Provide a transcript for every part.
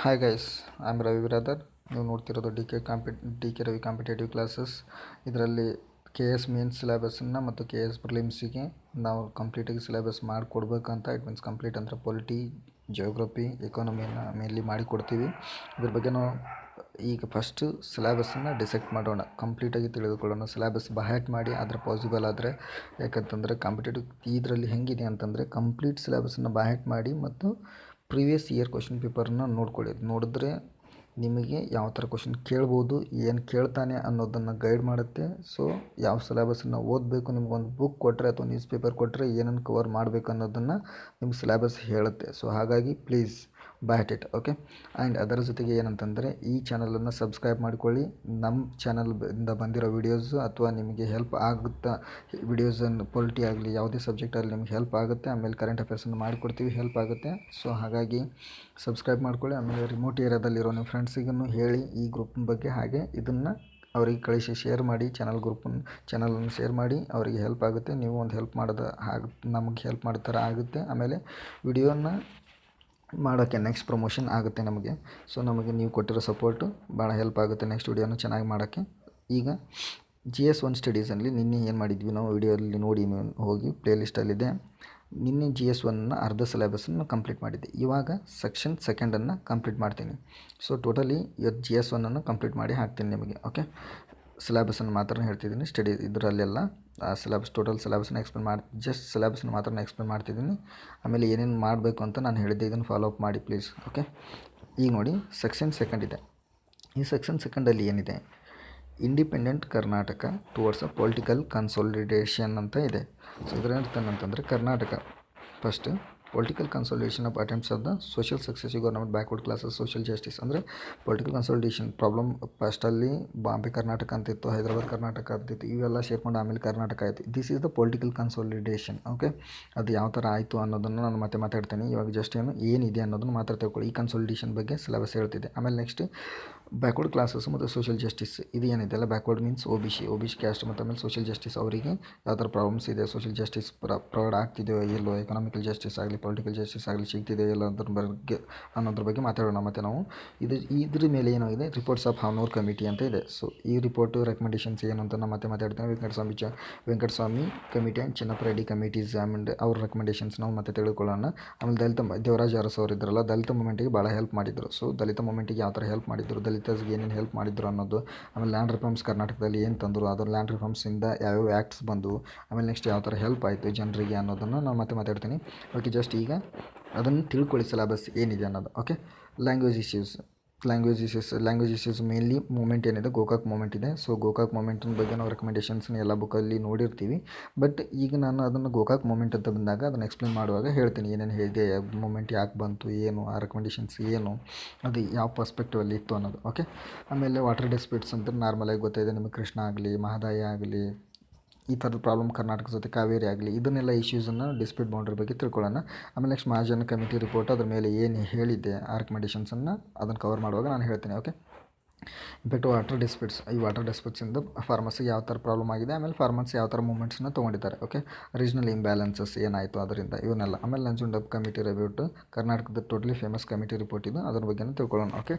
Hi guys, I am Ravi brother. ನೀವು ನೋಡ್ತಿರೋದು D K Ravi competitive classes. ಇದರಲ್ಲಿ ಕೆ ಎಸ್ ಮೇನ್ಸ್ ಸಿಲೆಬಸ್ಸನ್ನು ಮತ್ತು ಕೆ ಎಸ್ ಪ್ರಿಲಿಮ್ಸಿಗೆ ನಾವು ಕಂಪ್ಲೀಟಾಗಿ ಸಿಲೆಬಸ್ ಮಾಡಿಕೊಡ್ಬೇಕಂತ. ಇಟ್ ಮೀನ್ಸ್ ಕಂಪ್ಲೀಟ್ ಅಂದರೆ ಪೊಲಿಟಿ, ಜಿಯೋಗ್ರಫಿ, ಎಕಾನಮಿನ ಮೇನ್ಲಿ ಮಾಡಿಕೊಡ್ತೀವಿ. ಇದ್ರ ಬಗ್ಗೆ ನಾವು ಈಗ ಫಸ್ಟು ಸಿಲೆಬಸ್ಸನ್ನು ಡಿಸೈಡ್ ಮಾಡೋಣ, ಕಂಪ್ಲೀಟಾಗಿ ತಿಳಿದುಕೊಳ್ಳೋಣ. ಸಿಲೆಬಸ್ ಬಹ್ಯಾಟ್ ಮಾಡಿ ಆದರೆ ಪಾಸಿಬಲ್ ಆದರೆ, ಯಾಕಂತಂದರೆ ಕಾಂಪಿಟೇಟಿವ್ ಇದರಲ್ಲಿ ಹೆಂಗಿದೆ ಅಂತಂದರೆ ಕಂಪ್ಲೀಟ್ ಸಿಲೆಬಸ್ಸನ್ನು ಬಹ್ಯಾಟ್ ಮಾಡಿ ಮತ್ತು ಪ್ರೀವಿಯಸ್ ಇಯರ್ ಕ್ವಶನ್ ಪೇಪರನ್ನ ನೋಡ್ಕೊಳ್ಳಿ. ನೋಡಿದ್ರೆ ನಿಮಗೆ ಯಾವ ಥರ ಕ್ವಶನ್ ಕೇಳ್ಬೋದು, ಏನು ಕೇಳ್ತಾನೆ ಅನ್ನೋದನ್ನು ಗೈಡ್ ಮಾಡುತ್ತೆ. ಸೊ ಯಾವ ಸಿಲೆಬಸನ್ನು ಓದಬೇಕು, ನಿಮ್ಗೊಂದು ಬುಕ್ ಕೊಟ್ಟರೆ ಅಥವಾ ನ್ಯೂಸ್ ಪೇಪರ್ ಕೊಟ್ಟರೆ ಏನನ್ನು ಕವರ್ ಮಾಡಬೇಕು ಅನ್ನೋದನ್ನು ನಿಮ್ಗೆ ಸಿಲೆಬಸ್ ಹೇಳುತ್ತೆ. ಸೊ ಹಾಗಾಗಿ please bat it, okay. And ಅದರ ಜೊತೆಗೆ ಏನಂತಂದರೆ ಈ ಚಾನಲನ್ನು ಸಬ್ಸ್ಕ್ರೈಬ್ ಮಾಡಿಕೊಳ್ಳಿ. ನಮ್ಮ ಚಾನಲ್ನಿಂದ ಬಂದಿರೋ ವೀಡಿಯೋಸು ಅಥವಾ ನಿಮಗೆ ಹೆಲ್ಪ್ ಆಗುತ್ತಾ, ವಿಡಿಯೋಸನ್ನು ಪೊಲಿಟಿ ಆಗಲಿ ಯಾವುದೇ ಸಬ್ಜೆಕ್ಟಲ್ಲಿ ನಿಮ್ಗೆ ಹೆಲ್ಪ್ ಆಗುತ್ತೆ. ಆಮೇಲೆ ಕರೆಂಟ್ ಅಫೇರ್ಸನ್ನು ಮಾಡಿಕೊಡ್ತೀವಿ, ಹೆಲ್ಪ್ ಆಗುತ್ತೆ. ಸೊ ಹಾಗಾಗಿ ಸಬ್ಸ್ಕ್ರೈಬ್ ಮಾಡ್ಕೊಳ್ಳಿ. ಆಮೇಲೆ ರಿಮೋಟ್ ಏರಿಯಾದಲ್ಲಿರೋ ನಿಮ್ಮ ಫ್ರೆಂಡ್ಸಿಗೂ ಹೇಳಿ ಈ ಗ್ರೂಪಿನ ಬಗ್ಗೆ. ಹಾಗೆ ಇದನ್ನು ಅವರಿಗೆ ಕಳಿಸಿ ಶೇರ್ ಮಾಡಿ, ಚಾನಲನ್ನು ಶೇರ್ ಮಾಡಿ, ಅವರಿಗೆ ಹೆಲ್ಪ್ ಆಗುತ್ತೆ. ನೀವು ಒಂದು ಹೆಲ್ಪ್ ಮಾಡೋದು ನಮಗೆ ಹೆಲ್ಪ್ ಮಾಡೋ ಥರ ಆಗುತ್ತೆ. ಆಮೇಲೆ ವಿಡಿಯೋನ ಮಾಡೋಕ್ಕೆ ನೆಕ್ಸ್ಟ್ ಪ್ರಮೋಷನ್ ಆಗುತ್ತೆ ನಮಗೆ. ಸೊ ನಮಗೆ ನೀವು ಕೊಟ್ಟಿರೋ ಸಪೋರ್ಟು ಭಾಳ ಹೆಲ್ಪ್ ಆಗುತ್ತೆ ನೆಕ್ಸ್ಟ್ ವಿಡಿಯೋನ ಚೆನ್ನಾಗಿ ಮಾಡೋಕ್ಕೆ. ಈಗ GS1 ಸ್ಟಡೀಸಲ್ಲಿ ನಿನ್ನೆ ಏನು ಮಾಡಿದ್ವಿ ನಾವು ವಿಡಿಯೋಲ್ಲಿ ನೋಡಿ, ನೀವು ಹೋಗಿ ಪ್ಲೇಲಿಸ್ಟಲ್ಲಿದೆ. ನಿನ್ನೆ GS1 ಅರ್ಧ ಸಿಲೆಬಸ್ಸನ್ನು ಕಂಪ್ಲೀಟ್ ಮಾಡಿದ್ದೆ. ಇವಾಗ ಸೆಕ್ಷನ್ ಸೆಕೆಂಡನ್ನು ಕಂಪ್ಲೀಟ್ ಮಾಡ್ತೀನಿ. ಸೊ ಟೋಟಲಿ ಇವತ್ತು GS1 ಕಂಪ್ಲೀಟ್ ಮಾಡಿ ಹಾಕ್ತೀನಿ ನಿಮಗೆ, ಓಕೆ. ಸಿಲೆಬಸನ್ನು ಮಾತ್ರ ಹೇಳ್ತಿದ್ದೀನಿ, ಸ್ಟಡಿ ಇದರಲ್ಲೆಲ್ಲ ಟೋಟಲ್ ಸಿಲೆಬಸ್ನ ಜಸ್ಟ್ ಸಿಲೆಬಸ್ನ ಮಾತ್ರ ಎಕ್ಸ್ಪ್ಲೇನ್ ಮಾಡ್ತಿದ್ದೀನಿ. ಆಮೇಲೆ ಏನೇನು ಮಾಡಬೇಕು ಅಂತ ನಾನು ಹೇಳಿದ್ದೆ, ಇದನ್ನು ಫಾಲೋ ಅಪ್ ಮಾಡಿ ಪ್ಲೀಸ್, ಓಕೆ. ಈಗ ನೋಡಿ ಸೆಕ್ಷನ್ ಸೆಕೆಂಡ್ ಇದೆ. ಈ ಸೆಕ್ಷನ್ ಸೆಕೆಂಡಲ್ಲಿ ಏನಿದೆ, independent Karnataka towards a political consolidation ಅಂತ ಇದೆ. ಸೊ ಇದರ ಅಂತಂದರೆ Karnataka first political consolidation of attempts of the social successive government backward classes social justice. ಅಂದರೆ ಪೊಲಿಟಿಕಲ್ ಕನ್ಸಾಲಿಡೇಷನ್ ಪ್ರಾಬ್ಲಮ್ ಫಸ್ಟಲ್ಲಿ ಬಾಂಬೆ ಕರ್ನಾಟಕ ಅಂತಿತ್ತು, ಹೈದರಾಬಾದ್ ಕರ್ನಾಟಕ ಅಂತಿತ್ತು, ಇವೆಲ್ಲ ಸೇರ್ಕೊಂಡು ಆಮೇಲೆ ಕರ್ನಾಟಕ ಆಯಿತು. This is the political consolidation, okay. ಅದು ಯಾವ ಥರ ಆಯಿತು ಅನ್ನೋದನ್ನು ನಾನು ಮತ್ತೆ ಮಾತಾಡ್ತೀನಿ. ಇವಾಗ ಜಸ್ಟ್ ಏನಿದೆ ಅನ್ನೋದನ್ನು ಮಾತ್ರ ತಿಳ್ಕೊಳ್ಳಿ. ಈ ಕನ್ಸಾಲಿಡೇಷನ್ ಬಗ್ಗೆ ಸಿಲೆಬಸ್ ಹೇಳ್ತಿದೆ. ಆಮೇಲೆ ನೆಕ್ಸ್ಟ್ ಬ್ಯಾಕ್ವರ್ಡ್ ಕ್ಲಾಸಸ್ ಮತ್ತು ಸೋಷಿಯಲ್ ಜಸ್ಟಿಸ್. ಇದು ಏನಿದೆ ಅಲ್ಲ, backward means O B C caste ಮತ್ತು ಆಮೇಲೆ ಸೋಷಿಯಲ್ ಜಸ್ಟಿಸ್. ಅವರಿಗೆ ಯಾವ ಥರ ಪ್ರಾಬ್ಲಮ್ಸ್ ಇದೆ, ಸೋಷಿಯಲ್ ಜಸ್ಟಿಸ್ ಪ್ರೊವೈಡ್ ಆಗ್ತಿದೆಯೋ ಎಲ್ಲೋ, ಎಕನಾಮಿಕಲ್ ಜಸ್ಟಿಸ್ ಆಗಲಿ ಪೊಲಿಟಿಕಲ್ ಜಸ್ಟಿಸ್ ಆಗಲಿ ಸಿಗ್ತಿದೆಯೋ ಎಲ್ಲ ಅನ್ನೋದ್ರ ಬಗ್ಗೆ ಮಾತಾಡೋಣ. ಮತ್ತು ನಾವು ಇದ್ರ ಮೇಲೆ ಏನಾಗಿದೆ, ರಿಪೋರ್ಟ್ಸ್ ಆಫ್ ಹಾನೂರ್ ಕಮಿಟಿ ಅಂತ ಇದೆ. ಸೊ ಈ ರಿಪೋರ್ಟು ರೆಕಮೆಂಡೇಷನ್ಸ್ ಏನು ಅಂತ ನಾನು ಮತ್ತೆ ಮಾತಾಡ್ತೇನೆ. Venkataswamy committee and Chinnappa Reddy committees and ಅವ್ರ ರೆಕಮೆಂಡೇಷನ್ಸ್ ನಾವು ಮತ್ತೆ ತಿಳಿದುಕೊಳ್ಳೋಣ. ಆಮೇಲೆ ದೇವರಾಜ್ ಅರಸು ಅವರು ಇದ್ರಲ್ಲ, ದಲಿತ ಮೂಮೆಂಟಿಗೆ ಭಾಳ ಹೆಲ್ಪ್ ಮಾಡಿದರು. ಸೊ ದಲಿತ ಮೂಮೆಂಟಿಗೆ ಯಾವ ಥರ ಹೆಲ್ಪ್ ಮಾಡಿದ್ರು, ದಲಿತಸ್ಗೆ ಏನೇನು ಹೆಲ್ಪ್ ಮಾಡಿದ್ರು ಅನ್ನೋದು. ಆಮೇಲೆ ಲ್ಯಾಂಡ್ ರಿಫಾರ್ಮ್ಸ್ ಕರ್ನಾಟಕದಲ್ಲಿ ಏನು ತಂದರು, ಅದರ ಲ್ಯಾಂಡ್ ರಿಫಾರ್ಮ್ಸಿಂದ ಯಾವ್ಯಾವ ಆ್ಯಕ್ಟ್ಸ್ ಬಂದವು, ಆಮೇಲೆ ನೆಕ್ಸ್ಟ್ ಯಾವ ಥರ ಹೆಲ್ಪ್ ಆಯಿತು ಜನರಿಗೆ ಅನ್ನೋದನ್ನು ನಾನು ಮತ್ತೆ ಮಾತಾಡ್ತೀನಿ, ಓಕೆ. ಜಸ್ಟ್ ಈಗ ಅದನ್ನು ತಿಳ್ಕೊಳ್ಳಿ ಸಿಲೆಬಸ್ ಏನಿದೆ ಅನ್ನೋದು, okay. Language issues mainly movement ಏನಿದೆ, ಗೋಕಾಕ್ ಮೂಮೆಂಟ್ ಇದೆ. ಸೊ ಗೋಕಾಕ್ ಮೂಮೆಂಟಿನ ಬಗ್ಗೆ ನಾವು ರೆಕಮೆಂಡೇಷನ್ಸ್ನ ಎಲ್ಲ ಬುಕ್ಕಲ್ಲಿ ನೋಡಿರ್ತೀವಿ. ಬಟ್ ಈಗ ನಾನು ಅದನ್ನು ಗೋಕಾಕ್ ಮೂಮೆಂಟ್ ಅಂತ ಬಂದಾಗ ಅದನ್ನು ಎಕ್ಸ್ಪ್ಲೇನ್ ಮಾಡುವಾಗ ಹೇಳ್ತೀನಿ ಏನೇನು ಹೇಳಿದೆ, ಮೂಮೆಂಟ್ ಯಾಕೆ ಬಂತು, ಏನು ಆ ರೆಕಮೆಂಡೇಷನ್ಸ್ ಏನು, ಅದು ಯಾವ ಪರ್ಸ್ಪೆಕ್ಟಿವಲ್ಲಿ ಇತ್ತು ಅನ್ನೋದು, ಓಕೆ. ಆಮೇಲೆ ವಾಟರ್ ಡಿಸ್ಪ್ಯೂಟ್ಸ್ ಅಂತ ನಾರ್ಮಲಾಗಿ ಗೊತ್ತಿದೆ ನಿಮಗೆ, ಕೃಷ್ಣ ಆಗಲಿ ಮಹದಾಯಿ ಆಗಲಿ ಈ ಥರದ ಪ್ರಾಬ್ಲಮ್ ಕರ್ನಾಟಕ ಜೊತೆ ಕಾವೇರಿ ಆಗಲಿ, ಇದನ್ನೆಲ್ಲ ಇಶ್ಯೂಸನ್ನು ಡಿಸ್ಪ್ಯೂಟ್ ಬೌಂಡ್ರಿ ಬಗ್ಗೆ ತಿಳ್ಕೊಳ್ಳೋಣ. ಆಮೇಲೆ ನೆಕ್ಸ್ಟ್ ಮಹಾಜನ ಕಮಿಟಿ ರಿಪೋರ್ಟ್, ಅದ್ರ ಮೇಲೆ ಏನು ಹೇಳಿದ್ದೆ ಆ ರೆಕಮೆಂಡೇಷನ್ಸನ್ನು ಅದನ್ನು ಕವರ್ ಮಾಡುವಾಗ ನಾನು ಹೇಳ್ತೀನಿ, ಓಕೆ. Impact water disputes. ಈ ವಾಟರ್ ಡಿಸ್ಪ್ಯೂಟ್ಸಿಂದ ಫಾರ್ಮರ್ಸಿಗೆ ಯಾವ ಥರ ಪ್ರಾಬ್ಲಮ್ ಆಗಿದೆ, ಆಮೇಲೆ ಫಾರ್ಮರ್ಸ್ ಯಾವ ಥರ ಮೂಮೆಂಟ್ಸನ್ನ ತೊಗೊಂಡಿದ್ದಾರೆ, ಓಕೆ. ರೀಜ್ನಲ್ ಇಂಬ್ಯಾಲೆನ್ಸಸ್ ಏನಾಯಿತು ಅದರಿಂದ, ಇವನ್ನೆಲ್ಲ. ಆಮೇಲೆ ನಂಜುಂಡಪ್ಪ ಕಮಿಟಿ ರಿಪೋರ್ಟ್, ಕರ್ನಾಟಕದ ಟೋಟಲಿ ಫೇಮಸ್ ಕಮಿಟಿ ರಿಪೋರ್ಟ್ ಇದು, ಅದ್ರ ಬಗ್ಗೆ ತಿಳ್ಕೊಳ್ಳೋಣ, ಓಕೆ.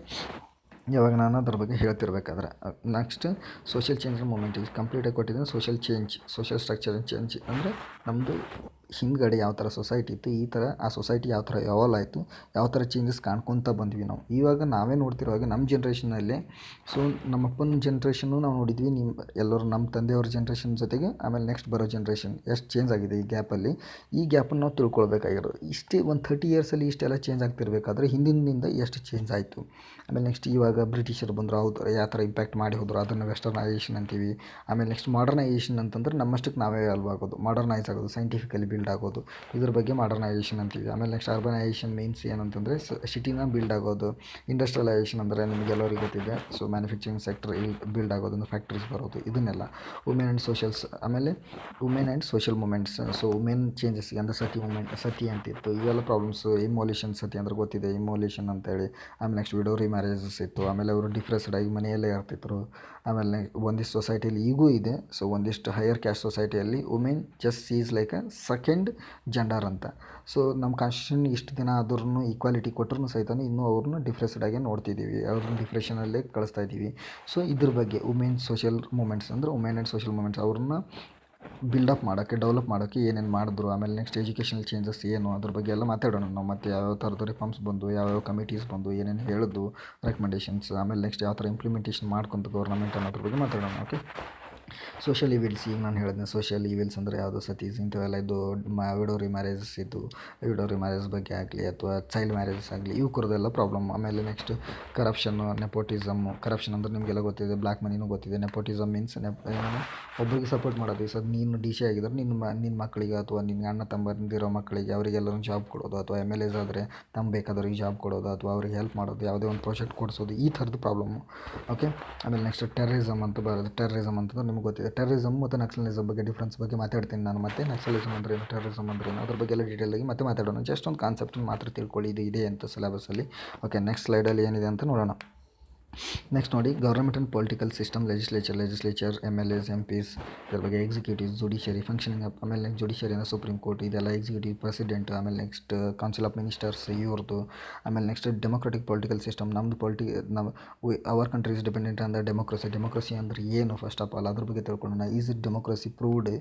ಇವಾಗ ನಾನು ಅದ್ರ ಬಗ್ಗೆ ಹೇಳ್ತಿರ್ಬೇಕಾದ್ರೆ ನೆಕ್ಸ್ಟ್ ಸೋಷಿಯಲ್ ಚೇಂಜ್ ಮೂಮೆಂಟ್ ಈಗ ಕಂಪ್ಲೀಟಾಗಿ ಕೊಟ್ಟಿದ್ದೀನಿ. ಸೋಷಿಯಲ್ ಸ್ಟ್ರಕ್ಚರ್ ಚೇಂಜ್ ಅಂದರೆ ನಮ್ಮದು ಹಿಂದ್ಗಡೆ ಯಾವ ಥರ ಸೊಸೈಟಿ ಇತ್ತು, ಈ ಥರ ಆ ಸೊಸೈಟಿ ಯಾವ ಥರ ಎವಾಲ್ವ್ ಆಯಿತು, ಯಾವ ಥರ ಚೇಂಜಸ್ ಕಾಣ್ಕೊತ ಬಂದ್ವಿ ನಾವು. ಇವಾಗ ನಾವೇ ನೋಡ್ತಿರುವಾಗ ನಮ್ಮ ಜನ್ರೇಷನಲ್ಲೇ, ಸೊ ನಮ್ಮಪ್ಪನ ಜನ್ರೇಷನ್ನು ನಾವು ನೋಡಿದ್ವಿ, ಎಲ್ಲರೂ ನಮ್ಮ ತಂದೆಯವ್ರ ಜನ್ರೇಷನ್ ಜೊತೆಗೆ ಆಮೇಲೆ ನೆಕ್ಸ್ಟ್ ಬರೋ ಜನ್ರೇಷನ್ ಎಷ್ಟು ಚೇಂಜ್ ಆಗಿದೆ ಈ ಗ್ಯಾಪಲ್ಲಿ. ಈ ಗ್ಯಾಪನ್ನು ನಾವು ತಿಳ್ಕೊಳ್ಬೇಕಾಗಿರೋದು. ಇಷ್ಟೇ ಒಂದು 30 ಇಯರ್ಸಲ್ಲಿ ಇಷ್ಟೆಲ್ಲ ಚೇಂಜ್ ಆಗ್ತಿರ್ಬೇಕಾದ್ರೆ ಹಿಂದಿನಿಂದ ಎಷ್ಟು ಚೇಂಜ್ ಆಯಿತು. ಆಮೇಲೆ ನೆಕ್ಸ್ಟ್ ಇವಾಗ ಬ್ರಿಟಿಷರು ಬಂದರು, ಹೌದು ಯಾವ ಥರ ಇಂಪ್ಯಾಕ್ಟ್ ಮಾಡಿ ಹೋದರು, ಅದನ್ನು ವೆಸ್ಟರ್ನೈಸೇಷನ್ ಅಂತೀವಿ. ಆಮೇಲೆ ನೆಕ್ಸ್ಟ್ ಮಾಡರ್ನೈಸೇಷನ್ ಅಂತಂದ್ರೆ ನಮ್ಮಷ್ಟಕ್ಕೆ ನಾವೇ ಆಗೋದು, ಮಾಡರ್ನೈಸ್ ಆಗೋದು, ಸೈಂಟಿಫಿಕಲಿ ಬಿಲ್ಡ್ ಆಗೋದು, ಇದ್ರ ಬಗ್ಗೆ ಮಾಡರ್ನೈಸೇಷನ್ ಅಂತೀವಿ. ಆಮೇಲೆ ನೆಕ್ಸ್ಟ್ ಅರ್ಬನೈಸೇಷನ್ ಮೀನ್ಸ್ ಏನಂತಂದರೆ ಸಿಟಿನ ಬಿಲ್ಡ್ ಆಗೋದು. ಇಂಡಸ್ಟ್ರಿಯಲೈಸೇಷನ್ ಅಂದರೆ ನಿಮಗೆಲ್ಲರಿಗೂ ಗೊತ್ತಿದೆ, ಸೊ ಮ್ಯಾನುಫ್ಯಾಕ್ಚರಿಂಗ್ ಸೆಕ್ಟರ್ ಬಿಲ್ಡ್ ಆಗೋದು, ಅಂದರೆ ಫ್ಯಾಕ್ಟ್ರೀಸ್ ಬರೋದು, ಇದನ್ನೆಲ್ಲ. ವುಮೆನ್ ಆ್ಯಂಡ್ ಸೋಷಲ್ಸ್, ಆಮೇಲೆ women and social movements. So women changes ಅಂದರೆ ಸತಿ ಅಂತಿತ್ತು, ಇವೆಲ್ಲ ಪ್ರಾಬ್ಲಮ್ಸು. ಇಮೋಲೇಷನ್ ಸತಿ ಅಂದ್ರೆ ಗೊತ್ತಿದೆ, ಇಮೋಲೇಷನ್ ಅಂತೇಳಿ. ಆಮೇಲೆ ನೆಕ್ಸ್ಟ್ ವಿಡೋ ಮ್ಯಾರೇಜಸ್ ಇತ್ತು. ಆಮೇಲೆ ಅವರು ಡಿಫ್ರೆನ್ಸ್ಡ್ ಆಗಿ ಮನೆಯಲ್ಲೇ ಆಮೇಲೆ ಒಂದಿಷ್ಟು ಸೊಸೈಟಿಯಲ್ಲಿ ಈಗೂ ಇದೆ. ಸೊ ಒಂದಿಷ್ಟು ಹೈಯರ್ ಕ್ಯಾಸ್ಟ್ ಸೊಸೈಟಿಯಲ್ಲಿ women just is is like a second gender ಅಂತ. ಸೊ ನಮ್ಮ ಕಾನ್ಸ್ಟಿಟ್ಯೂಷನ್ ಇಷ್ಟು ದಿನ ಆದ್ರೂ ಈಕ್ವಾಲಿಟಿ ಕೊಟ್ಟರು ಸಹಿತ ಇನ್ನೂ ಅವ್ರನ್ನ ಡಿಫ್ರೆನ್ಸ್ಡಾಗೆ ನೋಡ್ತಿದ್ದೀವಿ, ಅವ್ರನ್ನ ಡಿಪ್ರೆಷನಲ್ಲೇ ಕಳಿಸ್ತಾ ಇದ್ದೀವಿ. ಸೊ ಇದ್ರ ಬಗ್ಗೆ ವುಮೆನ್ ಸೋಷಿಯಲ್ ಮೂಮೆಂಟ್ಸ್ ಅಂದರೆ ವುಮೆನ್ ಆ್ಯಂಡ್ ಸೋಷಿಯಲ್ ಮೂಮೆಂಟ್ಸ್ ಅವ್ರನ್ನ ಬಿಲ್ಡಪ್ ಮಾಡೋಕ್ಕೆ, ಡೆವಲಪ್ ಮಾಡೋಕ್ಕೆ ಏನೇನು ಮಾಡಿದ್ರು, ಆಮೇಲೆ ನೆಕ್ಸ್ಟ್ ಎಜುಕೇಷನಲ್ ಚೇಂಜಸ್ ಏನು ಅದ್ರ ಬಗ್ಗೆ ಎಲ್ಲ ಮಾತಾಡೋಣ ನಾವು. ಮತ್ತು ಯಾವ್ಯಾವ ಥರದ ರಿಫಾರ್ಮ್ಸ್ ಬಂದು, ಯಾವ್ಯಾವ ಕಮಿಟೀಸ್ ಬಂದು, ಏನೇನು ಹೇಳಿದ್ರು ರೆಕಮೆಂಡೇಷನ್ಸ್, ಆಮೇಲೆ ನೆಕ್ಸ್ಟ್ ಯಾವ ಥರ ಇಂಪ್ಲಿಮೆಂಟೇಷನ್ ಮಾಡ್ಕೊಂತ ಗೌರ್ಮೆಂಟ್ ಅನ್ನೋದ್ರ ಬಗ್ಗೆ ಮಾತಾಡೋಣ. ಓಕೆ, ಸೋಷಿಯಲ್ ಈವಿಲ್ಸ್ ಈಗ ನಾನು ಹೇಳಿದ್ನೆ. ಸೋಷಿಯಲ್ ಈವಿಲ್ಸ್ ಅಂದರೆ ಯಾವುದು ಸತೀಸ್ ಇಂಥವೆಲ್ಲ ಇದು ವಿಡೋ ರಿಮ್ಯಾರೇಜಸ್ ಇದ್ದು, ವಿಡೋ ರಿಮ್ಯಾರೇಜ್ ಬಗ್ಗೆ ಆಗಲಿ ಅಥವಾ ಚೈಲ್ಡ್ ಮ್ಯಾರೇಜಸ್ ಆಗಲಿ ಇವು ಕುರದೆಲ್ಲ ಪ್ರಾಬ್ಲಮ್. ಆಮೇಲೆ ನೆಕ್ಸ್ಟ್ ಕರಪ್ಷನ್ನು, ನೆಪೋಟಿಸಮ್ಮು. ಕರಪ್ಷನ್ ಅಂದರೆ ನಿಮಗೆಲ್ಲ ಗೊತ್ತಿದೆ, ಬ್ಲ್ಯಾಕ್ ಮನಿನೂ ಗೊತ್ತಿದೆ. ನೆಪೋಟಿಸಮ್ ಮೀನ್ಸ್ ಒಬ್ಬರಿಗೆ ಸಪೋರ್ಟ್ ಮಾಡೋದು. ಈ ಸದ್ ನೀನು ಡಿ ಸಿ ಆಗಿದ್ರೆ ನಿನ್ನ ಮಕ್ಕಳಿಗೆ ಅಥವಾ ನಿನ್ನ ಅಣ್ಣ ತಮ್ಮಂದಿರೋ ಮಕ್ಕಳಿಗೆ ಅವರಿಗೆಲ್ಲರೂ ಜಾಬ್ ಕೊಡೋದು, ಅಥವಾ MLAs ಆದರೆ ತಮ್ಮ ಬೇಕಾದವ್ರಿಗೆ ಜಾಬ್ ಕೊಡೋದು, ಅಥವಾ ಅವ್ರಿಗೆ ಹೆಲ್ಪ್ ಮಾಡೋದು, ಯಾವುದೇ ಒಂದು ಪ್ರಾಜೆಕ್ಟ್ ಕೊಡಿಸೋದು, ಈ ಥರದ್ದು ಪ್ರಾಬ್ಲಮ್ಮು. ಓಕೆ, ಆಮೇಲೆ ನೆಕ್ಸ್ಟ್ ಟೆರರಿಸಮ್ ಅಂತ ಬರೋದು. ಟೆರರಿಸಮ್ ಅಂತಂದ್ರೆ ನಿಮ್ಗೆ ಗೊತ್ತಿದೆ. ಟೆರರಿಸಮ್ ಮತ್ತು ನಕ್ಸಲಿಸಮ್ ಬಗ್ಗೆ ಡಿಫ್ರೆನ್ಸ್ ಬಗ್ಗೆ ಮಾತಾಡ್ತೀನಿ ನಾನು. ಮತ್ತೆ ನಕ್ಸಲಿಸಮ್ ಅಂದ್ರೆ ಏನು, ಟೆರರಿಸಮ್ ಅಂದ್ರೆ ಏನು, ಅದ್ರ ಬಗ್ಗೆ ಎಲ್ಲ ಡೀಟೇಲಾಗಿ ಮತ್ತೆ ಮಾತಾಡೋಣ. ಜಸ್ಟ್ ಒಂದು ಕಾನ್ಸೆಪ್ಟನ್ನು ಮಾತ್ರ ತಿಳ್ಕೊಳ್ಳಿ, ಇದು ಇದೆ ಅಂತ ಸಿಲೆಬಸ್ಸಲ್ಲಿ. ಓಕೆ, ನೆಕ್ಸ್ಟ್ ಸ್ಲೈಡಲ್ಲಿ ಏನಿದೆ ಅಂತ ನೋಡೋಣ. ನೆಕ್ಸ್ಟ್ ನೋಡಿ, government and political system, legislature, MLAs, MPs, ಇದ್ರ ಬಗ್ಗೆ ಎಕ್ಸಿಕ್ಯೂಟಿವ್, ಜುಡಿಷಿಯರಿ ಫಂಕ್ಷನಿಂಗ್. ಆಮೇಲೆ ನೆಕ್ಸ್ಟ್ ಜುಡಿಷಿಯರಿ ಅಂದರೆ ಸುಪ್ರೀಂ ಕೋರ್ಟ್, ಇದೆಲ್ಲ ಎಕ್ಸಿಕ್ಯೂಟಿವ್, ಪ್ರೆಸಿಡೆಂಟ್. ಆಮೇಲೆ ನೆಕ್ಸ್ಟ್ ಕೌನ್ಸಿಲ್ ಆಫ್ ಮಿನಿಸ್ಟರ್ಸ್ ಇವ್ರದ್ದು. ಆಮೇಲೆ ನೆಕ್ಸ್ಟ್ ಡೆಮೊಕ್ರೆಟಿಕ್ ಪೊಲಿಟಿಕಲ್ ಸಿಸ್ಟಮ್. ನಮ್ಮ our country is dependent on the democracy. Democracy ಅಂದರೆ ಏನು ಫಸ್ಟ್ ಆಫ್ ಆಲ್ ಅದ್ರ ಬಗ್ಗೆ ತಿಳ್ಕೊಳ್ಳೋಣ. ಈಸ್ ಇಟ್ ಡೆಮೋಕ್ರಸಿ ಪ್ರೂವ್ಡ್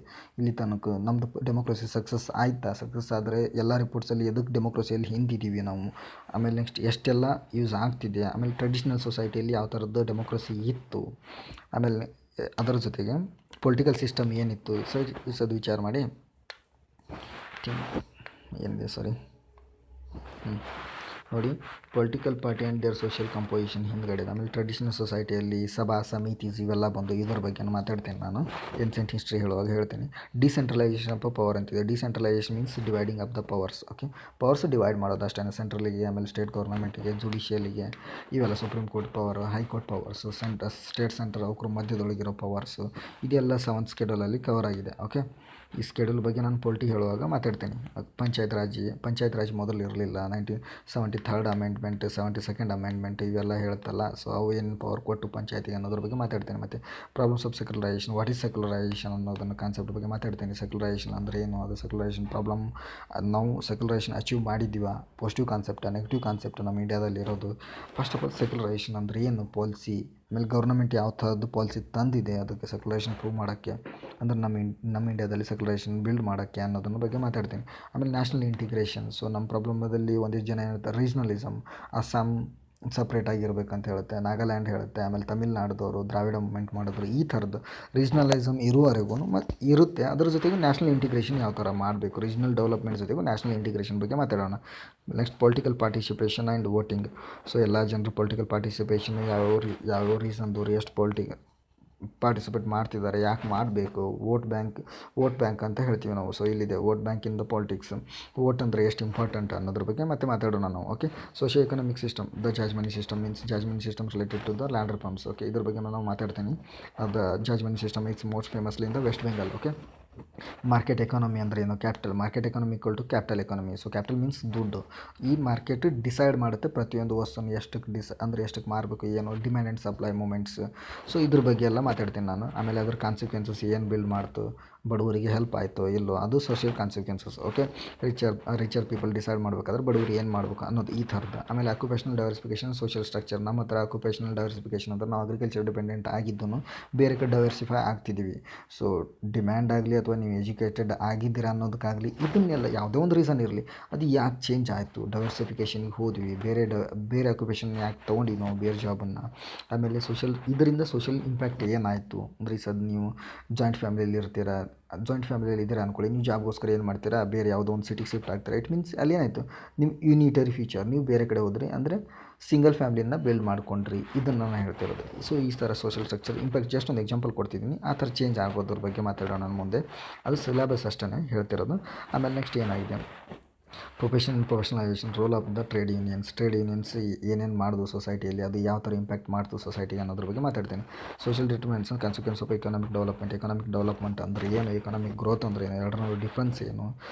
ಇಲ್ಲಿ ತನಕ? ನಮ್ಮದು ಡೆಮೋಕ್ರಸಿ ಸಕ್ಸಸ್ ಆಯಿತಾ? ಸಕ್ಸಸ್ ಆದರೆ ಎಲ್ಲ ರಿಪೋರ್ಟ್ಸಲ್ಲಿ ಎದಕ್ಕೆ ಡೆಮೋಕ್ರಸಿಯಲ್ಲಿ ಹಿಂದಿದ್ದೀವಿ ನಾವು? ಆಮೇಲೆ ನೆಕ್ಸ್ಟ್ ಎಷ್ಟೆಲ್ಲ ಯೂಸ್ ಆಗ್ತಿದೆ? ಆಮೇಲೆ ಟ್ರೆಡಿಷ್ನಲ್ ಸೊಸೈಟಿಯಲ್ಲಿ ಯಾವ ಥರದ್ದು ಡೆಮೋಕ್ರಸಿ ಇತ್ತು? ಆಮೇಲೆ ಅದರ ಜೊತೆಗೆ ಪೊಲಿಟಿಕಲ್ ಸಿಸ್ಟಮ್ ಏನಿತ್ತು ಸದ್ ವಿಚಾರ ಮಾಡಿ. ಏನಿದೆ ಸಾರಿ ನೋಡಿ, political party and their social composition ಹಿಂದ್ಗಡೆ. ಆಮೇಲೆ ಟ್ರೆಡಿಷನಲ್ ಸೊಸೈಟಿಯಲ್ಲಿ ಸಭಾ ಸಮಿತೀಸ್ ಇವೆಲ್ಲ ಬಂದು ಇದ್ರ ಬಗ್ಗೆ ಮಾತಾಡ್ತೇನೆ ನಾನು ಏನ್ಸೆಂಟ್ ಹಿಸ್ಟ್ರಿ ಹೇಳುವಾಗ ಹೇಳ್ತೀನಿ. ಡಿಸೆಂಟ್ರಲೈಸೇಷನ್ ಆಫ್ ಪವರ್ ಅಂತಿದೆ. Decentralisation means dividing of the powers. Okay, powers divide ಮಾಡೋದು ಅಷ್ಟೇ. ಸೆಂಟ್ರಲಿಗೆ, ಆಮೇಲೆ ಸ್ಟೇಟ್ ಗೌರ್ಮೆಂಟಿಗೆ, ಜುಡಿಷಿಯಲಿಗೆ, ಇವೆಲ್ಲ supreme court power, high court powers, state central ಅವ್ರ ಮಧ್ಯದೊಳಗಿರೋ ಪವರ್ಸು, ಇದೆಲ್ಲ 7th ಸ್ಕೆಡ್ಯೂಲಲ್ಲಿ ಕವರ್ ಆಗಿದೆ. ಓಕೆ, ಈ ಸ್ಕೆಡ್ಯೂಲ್ ಬಗ್ಗೆ ನಾನು ಪೊಲಿಟಿ ಹೇಳುವಾಗ ಮಾತಾಡ್ತೀನಿ. ಪಂಚಾಯತ್ ರಾಜ್ ಮೊದಲು ಇರಲಿಲ್ಲ. 1973 ಅಮೆಂಡ್ಮೆಂಟ್, 72nd ಅಮೆಂಡ್ಮೆಂಟ್ ಇವೆಲ್ಲ ಹೇಳುತ್ತಲ್ಲ. ಸೊ ಅವು ಏನು ಪವರ್ ಕೊಟ್ಟು ಪಂಚಾಯತಿಗೆ ಅನ್ನೋದ್ರ ಬಗ್ಗೆ ಮಾತಾಡ್ತೀನಿ. ಮತ್ತು ಪ್ರಾಬ್ಲಮ್ಸ್ ಆಫ್ ಸೆಕ್ಯುಲರೈಸೇಷನ್, ವಾಟ್ ಈಸ್ ಸೆಕ್ಯುಲರೈಸೇಷನ್ ಅನ್ನೋದನ್ನು ಕಾನ್ಸೆಪ್ಟ್ ಬಗ್ಗೆ ಮಾತಾಡ್ತೀನಿ. ಸೆಕ್ಯುಲರೈಸೇಷನ್ ಅಂದರೆ ಏನು, ಅದು ಸೆಕ್ಯುಲರೈಸೇಷನ್ ಪ್ರಾಬ್ಲಮ್, ನಾವು ಸೆಕ್ಯುಲರೈಸೇಷನ್ ಅಚೀವ್ ಮಾಡಿದ್ದೀವ? ಪಾಸಿಟಿವ್ ಕಾನ್ಸೆಪ್ಟ, ನೆಗೆಟಿವ್ ಕಾನ್ಸೆಪ್ಟ್ ನಮ್ಮ ಇಂಡಿಯಾದಲ್ಲಿ ಇರೋದು? ಫಸ್ಟ್ ಆಫ್ ಆಲ್ ಸೆಕ್ಯುಲರೈಸೇಷನ್ ಅಂದರೆ ಏನು, ಪಾಲಿಸಿ. ಆಮೇಲೆ ಗೌರ್ಮೆಂಟ್ ಯಾವ ಥರದ್ದು ಪಾಲಿಸಿ ತಂದಿದೆ ಅದಕ್ಕೆ ಸೆಕ್ಯುಲರೈಸೇಷನ್ ಪ್ರೂವ್ ಮಾಡೋಕ್ಕೆ, ಅಂದರೆ ನಮ್ಮ ಇಂಡಿಯಾದಲ್ಲಿ ಸೆಕ್ಯುಲರೈಸೇಷನ್ ಬಿಲ್ಡ್ ಮಾಡೋಕ್ಕೆ ಅನ್ನೋದನ್ನ ಬಗ್ಗೆ ಮಾತಾಡ್ತೀನಿ. ಆಮೇಲೆ ನ್ಯಾಷನಲ್ ಇಂಟಿಗ್ರೇಷನ್. ಸೊ ನಮ್ಮ ಪ್ರಾಬ್ಲಮದಲ್ಲಿ ಒಂದಿಷ್ಟು ಜನ ಹೇಳ್ತಾರೆ ರೀಜ್ನಲಿಸಮ್, ಅಸ್ಸಾಂ ಸಪ್ರೇಟ್ ಆಗಿರ್ಬೇಕಂತ ಹೇಳುತ್ತೆ, ನಾಗಾಲ್ಯಾಂಡ್ ಹೇಳುತ್ತೆ, ಆಮೇಲೆ ತಮಿಳ್ನಾಡ್ದವರು ದ್ರಾವಿಡ ಮೂಮೆಂಟ್ ಮಾಡಿದ್ರು. ಈ ಥರದ್ದು ರೀಜ್ನಲಿಸಮ್ ಇರುವವರೆಗೂ ಮತ್ತು ಇರುತ್ತೆ. ಅದ್ರ ಜೊತೆಗೆ ನ್ಯಾಷನಲ್ ಇಂಟಿಗ್ರೇಷನ್ ಯಾವ ಥರ ಮಾಡಬೇಕು, ರೀಜ್ನಲ್ ಡೆವಲಪ್ಮೆಂಟ್ ಜೊತೆಗೂ ನ್ಯಾಷನಲ್ ಇಂಟಿಗ್ರೇಷನ್ ಬಗ್ಗೆ ಮಾತಾಡೋಣ. Next political participation and voting. So ಎಲ್ಲ ಜನರು ಪೊಲಿಟಿಕಲ್ ಪಾರ್ಟಿಸಿಪೇಷನ್ ಯಾವ್ಯಾವ ರೀಸನ್ದವ್ರು ಎಷ್ಟು ಪಾರ್ಟಿಸಿಪೇಟ್ ಮಾಡ್ತಿದ್ದಾರೆ, ಯಾಕೆ ಮಾಡಬೇಕು, ವೋಟ್ ಬ್ಯಾಂಕ್ ಅಂತ ಹೇಳ್ತೀವಿ ನಾವು. ಸೊ ಇಲ್ಲಿದೆ vote bank in the politics. Vote ಅಂದರೆ ಎಷ್ಟು ಇಂಪಾರ್ಟೆಂಟ್ ಅನ್ನೋದ್ರ ಬಗ್ಗೆ ಮತ್ತೆ ಮಾತಾಡೋಣ ನಾವು. Okay, socio economic system. The jajmani system means jajmani system related to the land reforms. Okay, ಇದ್ರ ಬಗ್ಗೆ ನಾವು ಮಾತಾಡ್ತೀನಿ. The jajmani system it's most famously in the West Bengal. Okay, market economy ಅಂದರೆ ಏನು, capital. Market economy equal to capital economy. So capital means ದುಡ್ಡು. ಈ market decide ಮಾಡುತ್ತೆ ಪ್ರತಿಯೊಂದು ವಸ್ತುನ ಎಷ್ಟಕ್ಕೆ ಮಾರಬೇಕು, ಏನು, demand and supply movements. So ಇದ್ರ ಬಗ್ಗೆ ಎಲ್ಲ ಮಾತಾಡ್ತೀನಿ ನಾನು. ಆಮೇಲೆ ಅದ್ರ ಕಾನ್ಸಿಕ್ವೆನ್ಸಸ್ ಏನು ಬಿಲ್ಡ್ ಮಾಡ್ತು, ಬಡವರಿಗೆ ಹೆಲ್ಪ್ ಆಯಿತು ಇಲ್ಲೋ, ಅದು social consequences. Okay, richer people decide ಮಾಡಬೇಕಾದ್ರೆ ಬಡವರಿಗೆ ಏನು ಮಾಡಬೇಕು ಅನ್ನೋದು ಈ ಥರದ್ದು. ಆಮೇಲೆ ಆಕ್ಯುಪೇಷನಲ್ ಡೈವರ್ಸಿಫಿಕೇಷನ್, ಸೋಷಿಯಲ್ ಸ್ಟ್ರಕ್ಚರ್. ನಮ್ಮ ಹತ್ರ ಆಕ್ಯುಪೇಷನಲ್ ಡೈವರ್ಸಿಫಿಕೇಷನ್ ಅಂದರೆ ನಾವು ಅಗ್ರಿಕಲ್ಚರ್ ಡಿಪೆಂಡೆಂಟ್ ಆಗಿದ್ದು ಬೇರೆ ಕಡೆ ಡೈವರ್ಸಿಫೈ ಆಗ್ತಿದ್ದೀವಿ. ಸೊ ಡಿಮ್ಯಾಂಡ್ ಆಗಲಿ ಅಥವಾ ನೀವು ಎಜುಕೇಟೆಡ್ ಆಗಿದ್ದೀರಾ ಅನ್ನೋದಕ್ಕಾಗಲಿ, ಇದನ್ನೆಲ್ಲ ಯಾವುದೇ ಒಂದು ರೀಸನ್ ಇರಲಿ, ಅದು ಯಾಕೆ ಚೇಂಜ್ ಆಯಿತು, ಡೈವರ್ಸಿಫಿಕೇಷನ್ಗೆ ಹೋದ್ವಿ, ಬೇರೆ ಆಕ್ಯುಪೇಷನ್ ಯಾಕೆ ತೊಗೊಂಡಿವಿ ನಾವು ಬೇರೆ ಜಾಬನ್ನು. ಆಮೇಲೆ ಇದರಿಂದ ಸೋಷಿಯಲ್ ಇಂಪ್ಯಾಕ್ಟ್ ಏನಾಯಿತು ಅಂದರೆ, ನೀವು ಜಾಯಿಂಟ್ ಫ್ಯಾಮಿಲಿಯಲ್ಲಿ ಇರ್ತೀರಾ, ಜಾಯಿಂಟ್ ಫ್ಯಾಮಿಲಿಯಲ್ಲಿ ಇದ್ದೀರಾ ಅಂದ್ಕೊಳ್ಳಿ, ನೀವು ಜಾಬ್ಗೋಸ್ಕರ ಏನು ಮಾಡ್ತೀರಾ, ಬೇರೆ ಯಾವುದೋ ಒಂದು ಸಿಟಿಗೆ ಶಿಫ್ಟ್ ಆಗ್ತೀರಾ. ಇಟ್ ಮೀನ್ಸ್ ಅಲ್ಲಿ ಏನಾಯಿತು, ನಿಮ್ಮ ಯೂನಿಟರಿ ಫ್ಯೂಚರ್, ನೀವು ಬೇರೆ ಕಡೆ ಹೋದ್ರಿ ಅಂದರೆ ಸಿಂಗಲ್ ಫ್ಯಾಮಿಲಿನ ಬಿಲ್ಡ್ ಮಾಡ್ಕೊಂಡ್ರಿ. ಇದನ್ನು ನಾನು ಹೇಳ್ತಿರೋದು. ಸೊ ಈ ಥರ ಸೋಷಿಯಲ್ ಸ್ಟ್ರಕ್ಚರ್ ಇಂಪ್ಯಾಕ್ಟ್ ಜಸ್ಟ್ ಒಂದು ಎಕ್ಸಾಂಪಲ್ ಕೊಡ್ತಿದ್ದೀನಿ. ಆ ಥರ ಚೇಂಜ್ ಆಗೋದ್ರ ಬಗ್ಗೆ ಮಾತಾಡೋಣ ನಾನು ಮುಂದೆ. ಅದು ಸಿಲೆಬಸ್ ಅಷ್ಟೇ ಹೇಳ್ತಿರೋದು. ಆಮೇಲೆ ನೆಕ್ಸ್ಟ್ ಏನಾಗಿದೆ, professionalisation role of the trade unions ಏನೇನು ಮಾಡಿದ್ವು ಸೊಸೈಟಿಯಲ್ಲಿ, ಅದು ಯಾವ ಥರ ಇಂಪ್ಯಾಕ್ಟ್ ಮಾಡ್ತು ಸೊಸೈಟಿಗೆ ಅನ್ನೋದ್ರ ಬಗ್ಗೆ ಮಾತಾಡ್ತೀನಿ. Social determinants and consequence of economic development ಅಂದರೆ ಏನು, ಎಕನಾಮಿಕ್ ಗ್ರೋತ್ ಅಂದರೆ ಏನು, ಎರಡರ ನಡುವೆ ಡಿಫ್ರೆನ್ಸ್ ಏನು,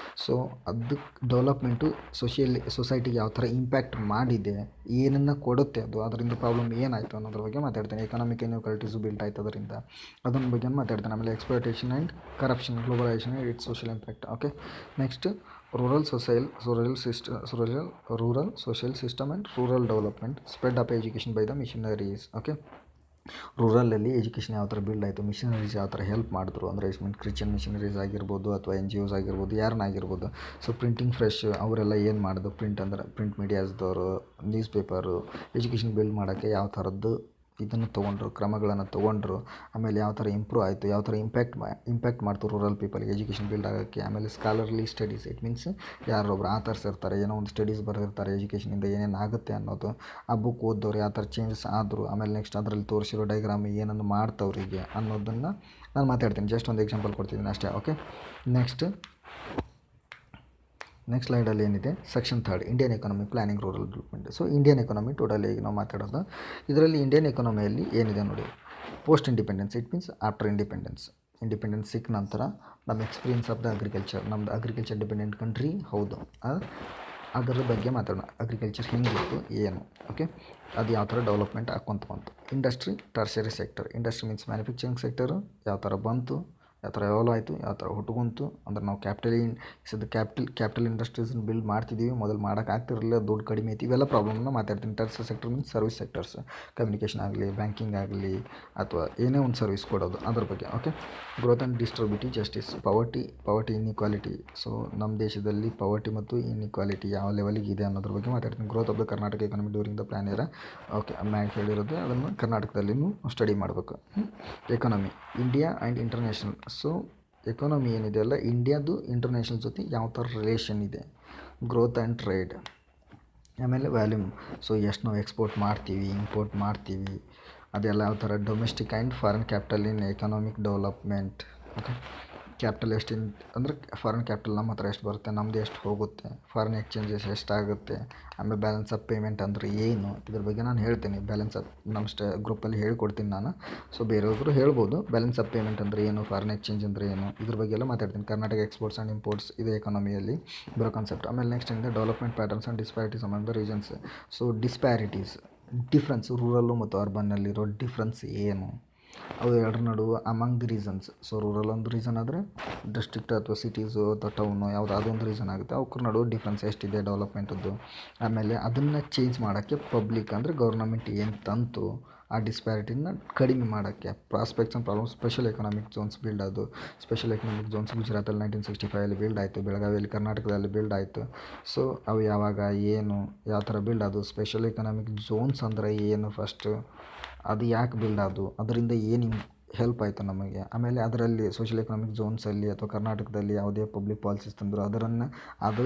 ಸೊ ಅದು ಡೆವಲಪ್ಮೆಂಟು ಸೊಸೈಟಿಗೆ ಯಾವ ಥರ ಇಂಪ್ಯಾಕ್ಟ್ ಮಾಡಿದೆ, ಏನನ್ನು ಕೊಡುತ್ತೆ ಅದು, ಅದರಿಂದ ಪ್ರಾಬ್ಲಮ್ ಏನಾಯಿತು ಅನ್ನೋದ್ರ ಬಗ್ಗೆ ಮಾತಾಡ್ತೀನಿ. ಎಕನಾಮಿಕ್ ಇನ್ಇಕ್ವಾಲಿಟೀಸು ಬಿಲ್ಟ್ ಆಯ್ತು ಅದರಿಂದ, ಅದನ್ನ ಬಗ್ಗೆ ಮಾತಾಡ್ತೀನಿ. ಆಮೇಲೆ exploitation and corruption, globalisation its social impact. Okay, next rural social system and rural development, spread of education by the missionaries. Okay, ರೂರಲಲ್ಲಿ ಎಜುಕೇಷನ್ ಯಾವ ಥರ ಬಿಲ್ಡ್ ಆಯಿತು, ಮಿಷನರೀಸ್ ಯಾವ ಥರ ಹೆಲ್ಪ್ ಮಾಡಿದ್ರು ಅಂದರೆ ಕ್ರಿಶ್ಚಿಯನ್ ಮಿಷನರೀಸ್ ಆಗಿರ್ಬೋದು ಅಥವಾ NGOs ಆಗಿರ್ಬೋದು, ಯಾರನ್ನಾಗಿರ್ಬೋದು. ಸೊ ಪ್ರಿಂಟಿಂಗ್ ಫ್ರೆಶ್ ಅವರೆಲ್ಲ ಏನು ಮಾಡಿದ್ರು, ಪ್ರಿಂಟ್ ಮೀಡಿಯಾಸ್ದವರು, ನ್ಯೂಸ್ ಪೇಪರು, ಎಜುಕೇಷನ್ ಬಿಲ್ಡ್ ಮಾಡೋಕ್ಕೆ ಯಾವ ಥರದ್ದು ಇದನ್ನು ತೊಗೊಂಡ್ರು, ಕ್ರಮಗಳನ್ನು ತೊಗೊಂಡ್ರು. ಆಮೇಲೆ ಯಾವ ಥರ ಇಂಪ್ರೂವ್ ಆಯಿತು, ಯಾವ ಥರ ಇಂಪ್ಯಾಕ್ಟ್ ಮಾಡ್ತು ರೂರಲ್ ಪೀಪಲ್ಗೆ ಎಜುಕೇಷನ್ ಬಿಲ್ಡ್ ಆಗೋಕ್ಕೆ. ಆಮೇಲೆ ಸ್ಕಾಲರ್ಲಿ ಸ್ಟಡೀಸ್, ಇಟ್ ಮೀನ್ಸ್ ಯಾರೊಬ್ರು ಆಥರ್ಸ್ ಇರ್ತಾರೆ, ಏನೋ ಒಂದು ಸ್ಟಡೀಸ್ ಬರೆದಿರ್ತಾರೆ ಎಜುಕೇಷನಿಂದ ಏನೇನು ಆಗುತ್ತೆ ಅನ್ನೋದು, ಆ ಬುಕ್ ಓದೋರು ಯಾವ ಥರ ಚೇಂಜಸ್ ಆದರು, ಆಮೇಲೆ ನೆಕ್ಸ್ಟ್ ಅದರಲ್ಲಿ ತೋರಿಸಿರೋ ಡೈಗ್ರಾಮ್ ಏನನ್ನು ಮಾಡ್ತವ್ರಿಗೆ ಅನ್ನೋದನ್ನು ನಾನು ಮಾತಾಡ್ತೀನಿ. ಜಸ್ಟ್ ಒಂದು ಎಕ್ಸಾಂಪಲ್ ಕೊಡ್ತಿದ್ದೀನಿ ಅಷ್ಟೇ. ಓಕೆ, ನೆಕ್ಸ್ಟ್ ಸ್ಲೈಡಲ್ಲಿ ಏನಿದೆ, section 3 Indian economy planning rural development. So Indian economy totally ಈಗ ನಾವು ಮಾತಾಡೋದು, ಇದರಲ್ಲಿ ಇಂಡಿಯನ್ ಎಕಾನಮಿಯಲ್ಲಿ ಏನಿದೆ ನೋಡಿ, post independence, it means after independence ಸಿಕ್ಕ ನಂತರ ನಮ್ಮ ಎಕ್ಸ್ಪೀರಿಯನ್ಸ್ ಆಫ್ ದ ಅಗ್ರಿಕಲ್ಚರ್, ನಮ್ಮದು ಅಗ್ರಿಕಲ್ಚರ್ ಡಿಪೆಂಡೆಂಟ್ ಕಂಟ್ರಿ ಹೌದು, ಅದರ ಬಗ್ಗೆ ಮಾತಾಡೋಣ. ಅಗ್ರಿಕಲ್ಚರ್ ಹೆಂಗಿತ್ತು ಏನು, ಓಕೆ, ಅದು ಯಾವ ಥರ ಡೆವಲಪ್ಮೆಂಟ್ ಆಕ್ಕೊಂತ ಬಂತು. Industry, tertiary sector, industry means manufacturing sector ಯಾವ ಥರ ಬಂತು, ಯಾವ ಥರ ಎವಾಲ್ವ್ ಆಯಿತು, ಯಾವ ಥರ ಹುಟ್ಕೊಂತು ಅಂದ್ರೆ ನಾವು ಕ್ಯಾಪಿಟಲ್ ಇಂಡಸ್ಟ್ರೀಸ್ನ ಬಿಲ್ಡ್ ಮಾಡ್ತಿದ್ದೀವಿ, ಮೊದಲು ಮಾಡೋಕ್ಕಾಗ್ತಿರಲಿಲ್ಲ, ದುಡ್ಡು ಕಡಿಮೆ ಐತಿ, ಇವೆಲ್ಲ ಪ್ರಾಬ್ಲಮ್ನ ಮಾತಾಡ್ತೀನಿ. Tertiary sector means service sectors, communication ಆಗಲಿ, ಬ್ಯಾಂಕಿಂಗ್ ಆಗಲಿ, ಅಥವಾ ಏನೇ ಒಂದು ಸರ್ವಿಸ್ ಕೊಡೋದು ಅದ್ರ ಬಗ್ಗೆ. Okay, growth and distributive justice, ಪವರ್ಟಿ inequality. So ನಮ್ಮ ದೇಶದಲ್ಲಿ ಪವರ್ಟಿ ಮತ್ತು ಇನ್ಇಕ್ವಾಲಿಟಿ ಯಾವ ಲೆವೆಲಿಗೆ ಇದೆ ಅನ್ನೋದ್ರ ಬಗ್ಗೆ ಮಾತಾಡ್ತೀನಿ. Growth of the Karnataka economy during the plan year. Okay, ಮ್ಯಾಗ್ ಹೇಳಿರೋದು ಅದನ್ನು ಕರ್ನಾಟಕದಲ್ಲಿನೂ ಸ್ಟಡಿ ಮಾಡಬೇಕು. Economy India and international. So economy ಏನಿದೆ ಅಲ್ಲ, ಇಂಡಿಯಾದು ಇಂಟರ್ನ್ಯಾಷನಲ್ ಜೊತೆ ಯಾವ ಥರ ರಿಲೇಷನ್ ಇದೆ, ಗ್ರೋತ್ ಆ್ಯಂಡ್ ಟ್ರೇಡ್. ಆಮೇಲೆ ವ್ಯಾಲ್ಯೂಮ್, ಸೊ ಎಷ್ಟು ನಾವು ಎಕ್ಸ್ಪೋರ್ಟ್ ಮಾಡ್ತೀವಿ, ಇಂಪೋರ್ಟ್ ಮಾಡ್ತೀವಿ, ಅದೆಲ್ಲ ಯಾವ ಥರ. Domestic and foreign capital in economic development. Okay, capital ಎಷ್ಟು ಅಂದರೆ ಫಾರಿನ್ ಕ್ಯಾಪಿಟಲ್ ನಮ್ಮ ಹತ್ರ ಎಷ್ಟು ಬರುತ್ತೆ, ನಮ್ಮದು ಎಷ್ಟು ಹೋಗುತ್ತೆ, ಫಾರಿನ್ ಎಕ್ಸ್ಚೇಂಜಸ್ ಎಷ್ಟಾಗುತ್ತೆ, ಆಮೇಲೆ ಬ್ಯಾಲೆನ್ಸ್ ಆಫ್ ಪೇಮೆಂಟ್ ಅಂದರೆ ಏನು, ಇದ್ರ ಬಗ್ಗೆ ನಾನು ಹೇಳ್ತೀನಿ. ಬ್ಯಾಲೆನ್ಸ್ ಆಫ್ ನಮ್ಮ ಗ್ರೂಪಲ್ಲಿ ಹೇಳ್ಕೊಡ್ತೀನಿ ನಾನು. ಸೊ ಬೇರೆಯವರು ಹೇಳ್ಬೋದು ಬ್ಯಾಲೆನ್ಸ್ ಆಫ್ ಪೇಮೆಂಟ್ ಅಂದರೆ ಏನು, ಫಾರಿನ್ ಎಕ್ಸ್ಚೇಂಜ್ ಅಂದರೆ ಏನು, ಇದ್ರ ಬಗ್ಗೆ ಎಲ್ಲ ಮಾತಾಡ್ತೀನಿ. ಕರ್ನಾಟಕ ಎಕ್ಸ್ಪೋರ್ಟ್ಸ್ ಆ್ಯಂಡ್ ಇಂಪೋರ್ಟ್ಸ್ ಇದು ಎಕಾನಮಿಯಲ್ಲಿ ಬರೋ ಕಾನ್ಸೆಪ್ಟ್. ಆಮೇಲೆ ನೆಕ್ಸ್ಟ್ ಏನಿದೆ, development patterns and disparities among the regions. So difference rural ಮತ್ತು ಅರ್ಬನ್ನಲ್ಲಿರೋ ಡಿಫ್ರೆನ್ಸ್ ಏನು, ಅವು ಎರಡರ ನಡುವೆ among the reasons. So rural ಒಂದು ರೀಸನ್ ಆದರೆ ಡಿಸ್ಟ್ರಿಕ್ಟ್ ಅಥವಾ ಸಿಟೀಸು ಅಥವಾ ಟೌನು ಯಾವುದು ಅದೊಂದು ರೀಸನ್ ಆಗುತ್ತೆ. ಅವ್ರ ನಡುವೆ ಡಿಫ್ರೆನ್ಸ್ ಎಷ್ಟಿದೆ ಡೆವಲಪ್ಮೆಂಟದ್ದು. ಆಮೇಲೆ ಅದನ್ನು ಚೇಂಜ್ ಮಾಡೋಕ್ಕೆ ಪಬ್ಲಿಕ್ ಅಂದರೆ ಗೌರ್ನಮೆಂಟ್ ಏನು ತಂತು ಆ ಡಿಸ್ಪ್ಯಾರಿಟಿನ ಕಡಿಮೆ ಮಾಡೋಕ್ಕೆ. Prospects and problems, special economic zones build ಆದವು. ಸ್ಪೆಷಲ್ ಎಕನಾಮಿಕ್ ಝೋನ್ಸ್ ಗುಜರಾತಲ್ಲಿ 1965 ಬಿಲ್ಡ್ ಆಯಿತು, ಬೆಳಗಾವಿಯಲ್ಲಿ ಕರ್ನಾಟಕದಲ್ಲಿ ಬಿಲ್ಡ್ ಆಯಿತು. ಸೊ ಅವು ಯಾವಾಗ ಏನು ಯಾವ ಥರ ಬಿಲ್ಡ್ ಆದವು, ಸ್ಪೆಷಲ್ ಎಕನಾಮಿಕ್ ಝೋನ್ಸ್ ಅಂದರೆ ಏನು, ಫಸ್ಟು ಅದು ಯಾಕೆ ಬಿಲ್ಡ್ ಆದವು, ಅದರಿಂದ ಏನು ಹೆಲ್ಪ್ ಆಯಿತು ನಮಗೆ. ಆಮೇಲೆ ಅದರಲ್ಲಿ ಸೋಷಿಯಲ್ ಎಕನಾಮಿಕ್ ಝೋನ್ಸಲ್ಲಿ ಅಥವಾ ಕರ್ನಾಟಕದಲ್ಲಿ ಯಾವುದೇ ಪಬ್ಲಿಕ್ ಪಾಲಿಸೀಸ್ ತಂದರು ಅದು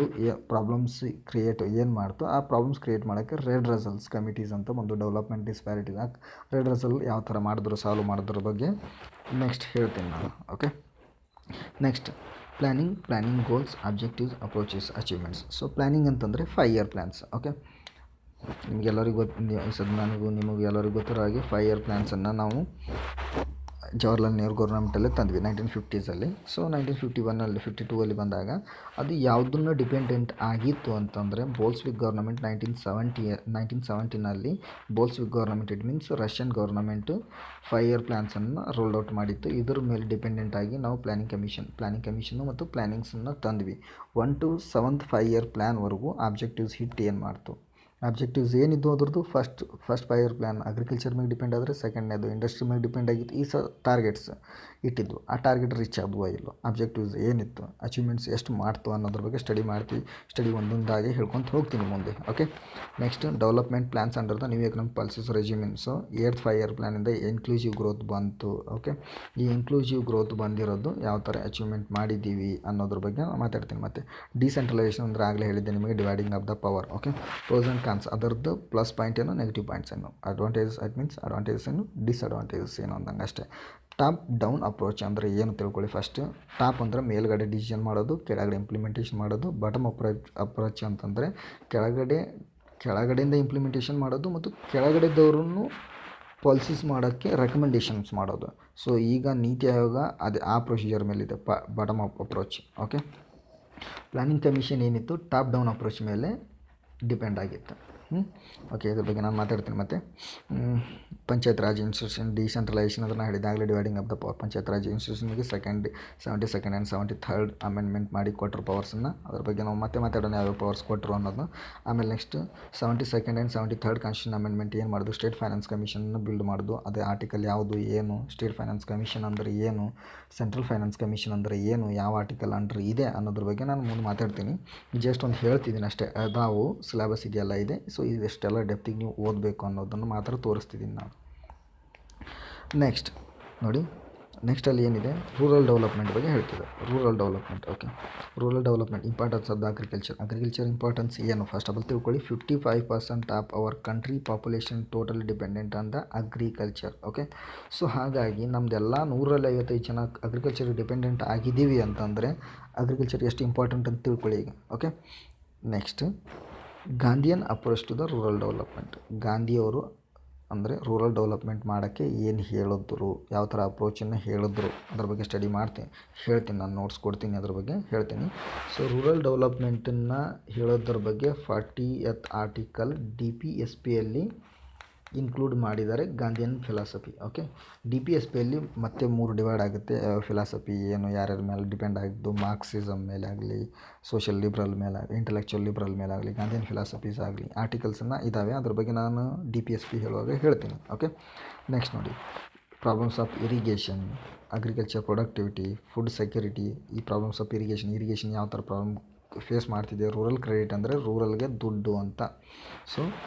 ಪ್ರಾಬ್ಲಮ್ಸ್ ಕ್ರಿಯೇಟ್ ಏನು ಮಾಡ್ತು, ಆ ಪ್ರಾಬ್ಲಮ್ಸ್ ಕ್ರಿಯೇಟ್ ಮಾಡೋಕ್ಕೆ ರೆಡ್ ರಸಲ್ಸ್ ಕಮಿಟೀಸ್ ಅಂತ ಒಂದು ಡೆವಲಪ್ಮೆಂಟ್ ಡಿಸ್ಪ್ಯಾರಿಟಿ. ರೆಡ್ ರಸಲ್ ಯಾವ ಥರ ಮಾಡಿದ್ರು, ಸಾಲ್ವ್ ಮಾಡೋದ್ರ ಬಗ್ಗೆ ನೆಕ್ಸ್ಟ್ ಹೇಳ್ತೀನಿ ನಾನು. Okay, next planning goals, objectives, approaches, achievements. So planning ಅಂತಂದರೆ 5 ಇಯರ್ ಪ್ಲ್ಯಾನ್ಸ್. ಓಕೆ, ನಿಮಗೆಲ್ಲರಿಗೂ ನಿಮಗೆ ಎಲ್ಲರಿಗೂ ಗೊತ್ತಿರೋ ಹಾಗೆ 5 ಇಯರ್ ಪ್ಲ್ಯಾನ್ಸನ್ನು ನಾವು ಜವಾಹರ್ಲಾಲ್ ನೆಹರು ಗೌರ್ಮೆಂಟಲ್ಲೇ ತಂದ್ವಿ 1950ಸಲ್ಲಿ. ಸೊ 1951 52 ಬಂದಾಗ ಅದು ಯಾವುದನ್ನು ಡಿಪೆಂಡೆಂಟ್ ಆಗಿತ್ತು ಅಂತಂದರೆ ಬೋಲ್ಸ್ವಿಕ್ ಗೌರ್ನಮೆಂಟ್ 1970ನಲ್ಲಿ Bolshevik government, it means Russian government 5 year ಪ್ಲ್ಯಾನ್ಸನ್ನು ರೋಲ್ ಔಟ್ ಮಾಡಿತ್ತು. ಇದ್ರ ಮೇಲೆ ಡಿಪೆಂಡೆಂಟ್ ಆಗಿ ನಾವು ಪ್ಲ್ಯಾನಿಂಗ್ ಕಮಿಷನ್ನು ಮತ್ತು ಪ್ಲ್ಯಾನಿಂಗ್ಸನ್ನು ತಂದ್ವಿ. 1 to 7th 5 ಇಯರ್ ಪ್ಲ್ಯಾನ್ವರೆಗೂ ಆಬ್ಜೆಕ್ಟಿವ್ಸ್ ಹಿಟ್ ಏನು ಮಾಡ್ತು, ಆಬ್ಜೆಕ್ಟಿವ್ಸ್ ಏನಿದ್ದು ಅದ್ರದ್ದು ಫಸ್ಟ್ 5 ಇಯರ್ ಪ್ಲ್ಯಾನ್ ಅಗ್ರಿಕಲ್ಚರ್ ಮೇಲೆ ಡಿಪೆಂಡ್ ಆದರೆ, ಸೆಕೆಂಡ್ನೇದು ಇಂಡಸ್ಟ್ರಿ ಮೇಲೆ ಡಿಪೆಂಡ್ ಆಗಿತ್ತು. ಈ ಟಾರ್ಗೆಟ್ಸ್ ಇಟ್ಟಿದ್ದು, ಆ ಟಾರ್ಗೆಟ್ ರೀಚ್ ಆಗುವ ಇಲ್ಲೋ, ಆಬ್ಜೆಕ್ಟಿವ್ಸ್ ಏನಿತ್ತು, ಅಚೀವ್ಮೆಂಟ್ಸ್ ಎಷ್ಟು ಮಾಡ್ತು ಅನ್ನೋದ್ರ ಬಗ್ಗೆ ಸ್ಟಡಿ ಒಂದೊಂದಾಗಿ ಹೇಳ್ಕೊತ ಹೋಗ್ತೀನಿ ಮುಂದೆ. Okay, next development plans under the new economic policies regime. So 8th 5 year ಪ್ಲ್ಯಾನಿಂದ ಇನ್ಕ್ಲೂಸಿವ್ ಗ್ರೋತ್ ಬಂತು. ಓಕೆ, ಈ ಇನ್ಕ್ಲೂಸಿವ್ ಗ್ರೋತ್ ಬಂದಿರೋದು ಯಾವ ಥರ ಅಚೀವ್ಮೆಂಟ್ ಮಾಡಿದ್ದೀವಿ ಅನ್ನೋದ್ರ ಬಗ್ಗೆ ಮಾತಾಡ್ತೀನಿ. ಮತ್ತು ಡಿಸೆಂಟ್ರಲೈಸೇಷನ್ ಅಂದರೆ ಆಗಲೇ ಹೇಳಿದ್ದೆ ನಿಮಗೆ, dividing of the power. Okay, pros and cons, ಅದರದ್ದು ಪ್ಲಸ್ ಪಾಯಿಂಟ್ ಏನು, ನೆಗೆಟಿವ್ ಪಾಯಿಂಟ್ಸ್ ಏನು, ಅಡ್ವಾಂಟೇಜಸ್, ಇಟ್ ಮೀನ್ಸ್ ಅಡ್ವಾಂಟೇಜಸ್ ಏನು, ಡಿಸ್ಅಡ್ವಾಂಟೇಜಸ್ ಏನು ಅಂದಂಗೆ ಅಷ್ಟೇ. ಟಾಪ್ ಡೌನ್ ಅಪ್ರೋಚ್ ಅಂದರೆ ಏನು ತಿಳ್ಕೊಳ್ಳಿ ಫಸ್ಟ್. ಟಾಪ್ ಅಂದರೆ ಮೇಲ್ಗಡೆ ಡಿಸಿಷನ್ ಮಾಡೋದು, ಕೆಳಗಡೆ ಇಂಪ್ಲಿಮೆಂಟೇಷನ್ ಮಾಡೋದು. ಬಾಟಮ್ ಅಪ್ರೋಚ್ ಅಂತಂದರೆ ಕೆಳಗಡೆಯಿಂದ ಇಂಪ್ಲಿಮೆಂಟೇಷನ್ ಮಾಡೋದು ಮತ್ತು ಕೆಳಗಡೆದವ್ರನ್ನು ಪಾಲಿಸೀಸ್ ಮಾಡೋಕ್ಕೆ ರೆಕಮೆಂಡೇಷನ್ಸ್ ಮಾಡೋದು. ಸೊ ಈಗ ನೀತಿ ಆಯೋಗ ಅದೇ ಆ ಪ್ರೊಸೀಜರ್ ಮೇಲಿದೆ, bottom up approach. Okay, planning commission ಏನಿತ್ತು ಟಾಪ್ ಡೌನ್ ಅಪ್ರೋಚ್ ಮೇಲೆ ಡಿಪೆಂಡ್ ಆಗಿತ್ತು. ಓಕೆ, ಇದ್ರ ಬಗ್ಗೆ ನಾನು ಮಾತಾಡ್ತೀನಿ. ಮತ್ತು ಪಂಚಾಯತ್ ರಾಜ್ ಇನ್ಸ್ಟಿಟ್ಯೂಷನ್ ಡಿಸೆಂಟ್ರಲೈಸೇಷನ್ ಅದನ್ನು ಹೇಳಿದಾಗಲೇ dividing of the power. Panchayat raj ಇನ್ಸ್ಟಿಟ್ಯೂಷನ್ಗೆ 72nd ಆ್ಯಂಡ್ 73rd ಅಮೆಂಡ್ಮೆಂಟ್ ಮಾಡಿ ಕೊಟ್ಟರು ಪವರ್ಸನ್ನು. ಅದ್ರ ಬಗ್ಗೆ ನಾವು ಮತ್ತೆ ಮಾತಾಡೋಣ ಯಾವ್ಯಾವ ಪವರ್ಸ್ ಕೊಟ್ಟರು ಅನ್ನೋದು. ಆಮೇಲೆ next 72nd and 73rd constitution amendment ಏನು ಮಾಡೋದು, ಸ್ಟೇಟ್ ಫೈನಾನ್ಸ್ ಕಮಿಷನ್ನ ಬಿಲ್ಡ್ ಮಾಡೋದು. ಅದೇ ಆರ್ಟಿಕಲ್ ಯಾವುದು, ಏನು ಸ್ಟೇಟ್ ಫೈನಾನ್ಸ್ ಕಮಿಷನ್ ಅಂದರೆ ಏನು, ಸೆಂಟ್ರಲ್ ಫೈನಾನ್ಸ್ ಕಮಿಷನ್ ಅಂದರೆ ಏನು, ಯಾವ ಆರ್ಟಿಕಲ್ ಅಂಡರ್ ಇದೆ ಅನ್ನೋದ್ರ ಬಗ್ಗೆ ನಾನು ಮುಂದೆ ಮಾತಾಡ್ತೀನಿ. ಜಸ್ಟ್ ಒಂದು ಹೇಳ್ತಿದ್ದೀನಿ ಅಷ್ಟೇ. ಅದಾವು ಸಿಲೆಬಸ್ ಇದೆಯಲ್ಲ ಇದೆ. ಸೊ ಇದೆಷ್ಟೆಲ್ಲ ಡೆಪ್ತಿಗೆ ನೀವು ಓದಬೇಕು ಅನ್ನೋದನ್ನು ಮಾತ್ರ ತೋರಿಸ್ತಿದ್ದೀನಿ ನಾನು. ನೆಕ್ಸ್ಟ್ ನೋಡಿ, ನೆಕ್ಸ್ಟಲ್ಲಿ ಏನಿದೆ, ರೂರಲ್ ಡೆವಲಪ್ಮೆಂಟ್ ಬಗ್ಗೆ ಹೇಳ್ತಿದೆ. Rural development. Okay, rural development importance of the agriculture importance ಏನು ಫಸ್ಟ್ ಆಫ್ ಆಲ್ ತಿಳ್ಕೊಳ್ಳಿ. 55% of our country population totally dependent on the agriculture. Okay, so ಹಾಗಾಗಿ ನಮ್ಮದೆಲ್ಲ 155 ಜನ ಅಗ್ರಿಕಲ್ಚರ್ ಡಿಪೆಂಡೆಂಟ್ ಆಗಿದ್ದೀವಿ ಅಂತಂದರೆ ಅಗ್ರಿಕಲ್ಚರ್ ಎಷ್ಟು ಇಂಪಾರ್ಟೆಂಟ್ ಅಂತ ತಿಳ್ಕೊಳ್ಳಿ ಈಗ. Okay, next Gandhian approach to the rural development. ಗಾಂಧಿಯವರು ಅಂದರೆ ರೂರಲ್ ಡೆವಲಪ್ಮೆಂಟ್ ಮಾಡೋಕ್ಕೆ ಏನು ಹೇಳಿದ್ರು, ಯಾವ ಥರ ಅಪ್ರೋಚನ್ನು ಹೇಳಿದ್ರು ಅದ್ರ ಬಗ್ಗೆ ಸ್ಟಡಿ ಹೇಳ್ತೀನಿ ನಾನು, ನೋಟ್ಸ್ ಕೊಡ್ತೀನಿ, ಅದ್ರ ಬಗ್ಗೆ ಹೇಳ್ತೀನಿ. ಸೊ ರೂರಲ್ ಡೆವಲಪ್ಮೆಂಟನ್ನು ಹೇಳೋದ್ರ ಬಗ್ಗೆ 40th ಆರ್ಟಿಕಲ್ DPSPಯಲ್ಲಿ ಇನ್ಕ್ಲೂಡ್ ಮಾಡಿದ್ದಾರೆ ಗಾಂಧಿಯನ್ ಫಿಲಾಸಫಿ. ಓಕೆ, DPSPಯಲ್ಲಿ ಮತ್ತೆ 3 ಡಿವೈಡ್ ಆಗುತ್ತೆ. ಫಿಲಾಸಫಿ ಏನು, ಯಾರ್ಯಾರ ಮೇಲೆ ಡಿಪೆಂಡ್ ಆಗಿದ್ದು, ಮಾರ್ಕ್ಸಿಸಮ್ ಮೇಲೆ ಆಗಲಿ, ಸೋಷಿಯಲ್ ಲಿಬ್ರಲ್ ಮೇಲೆ, ಇಂಟೆಲೆಕ್ಚುಯಲ್ ಲಿಬ್ರಲ್ ಮೇಲೆ ಆಗಲಿ, ಗಾಂಧಿಯನ್ ಫಿಲಾಸಫೀಸ್ ಆಗಲಿ ಆರ್ಟಿಕಲ್ಸನ್ನು ಇದ್ದಾವೆ. ಅದ್ರ ಬಗ್ಗೆ ನಾನು DPSP ಹೇಳುವಾಗ ಹೇಳ್ತೀನಿ. ಓಕೆ, ನೆಕ್ಸ್ಟ್ ನೋಡಿ, problems of irrigation, agriculture productivity, food security. ಈ ಪ್ರಾಬ್ಲಮ್ಸ್ ಆಫ್ ಇರಿಗೇಷನ್ ಯಾವ ಥರ ಪ್ರಾಬ್ಲಮ್ ಫೇಸ್ ಮಾಡ್ತಿದೆ. ರೂರಲ್ ಕ್ರೆಡಿಟ್ ಅಂದರೆ ರೂರಲ್ಗೆ ದುಡ್ಡು ಅಂತ. ಸೊ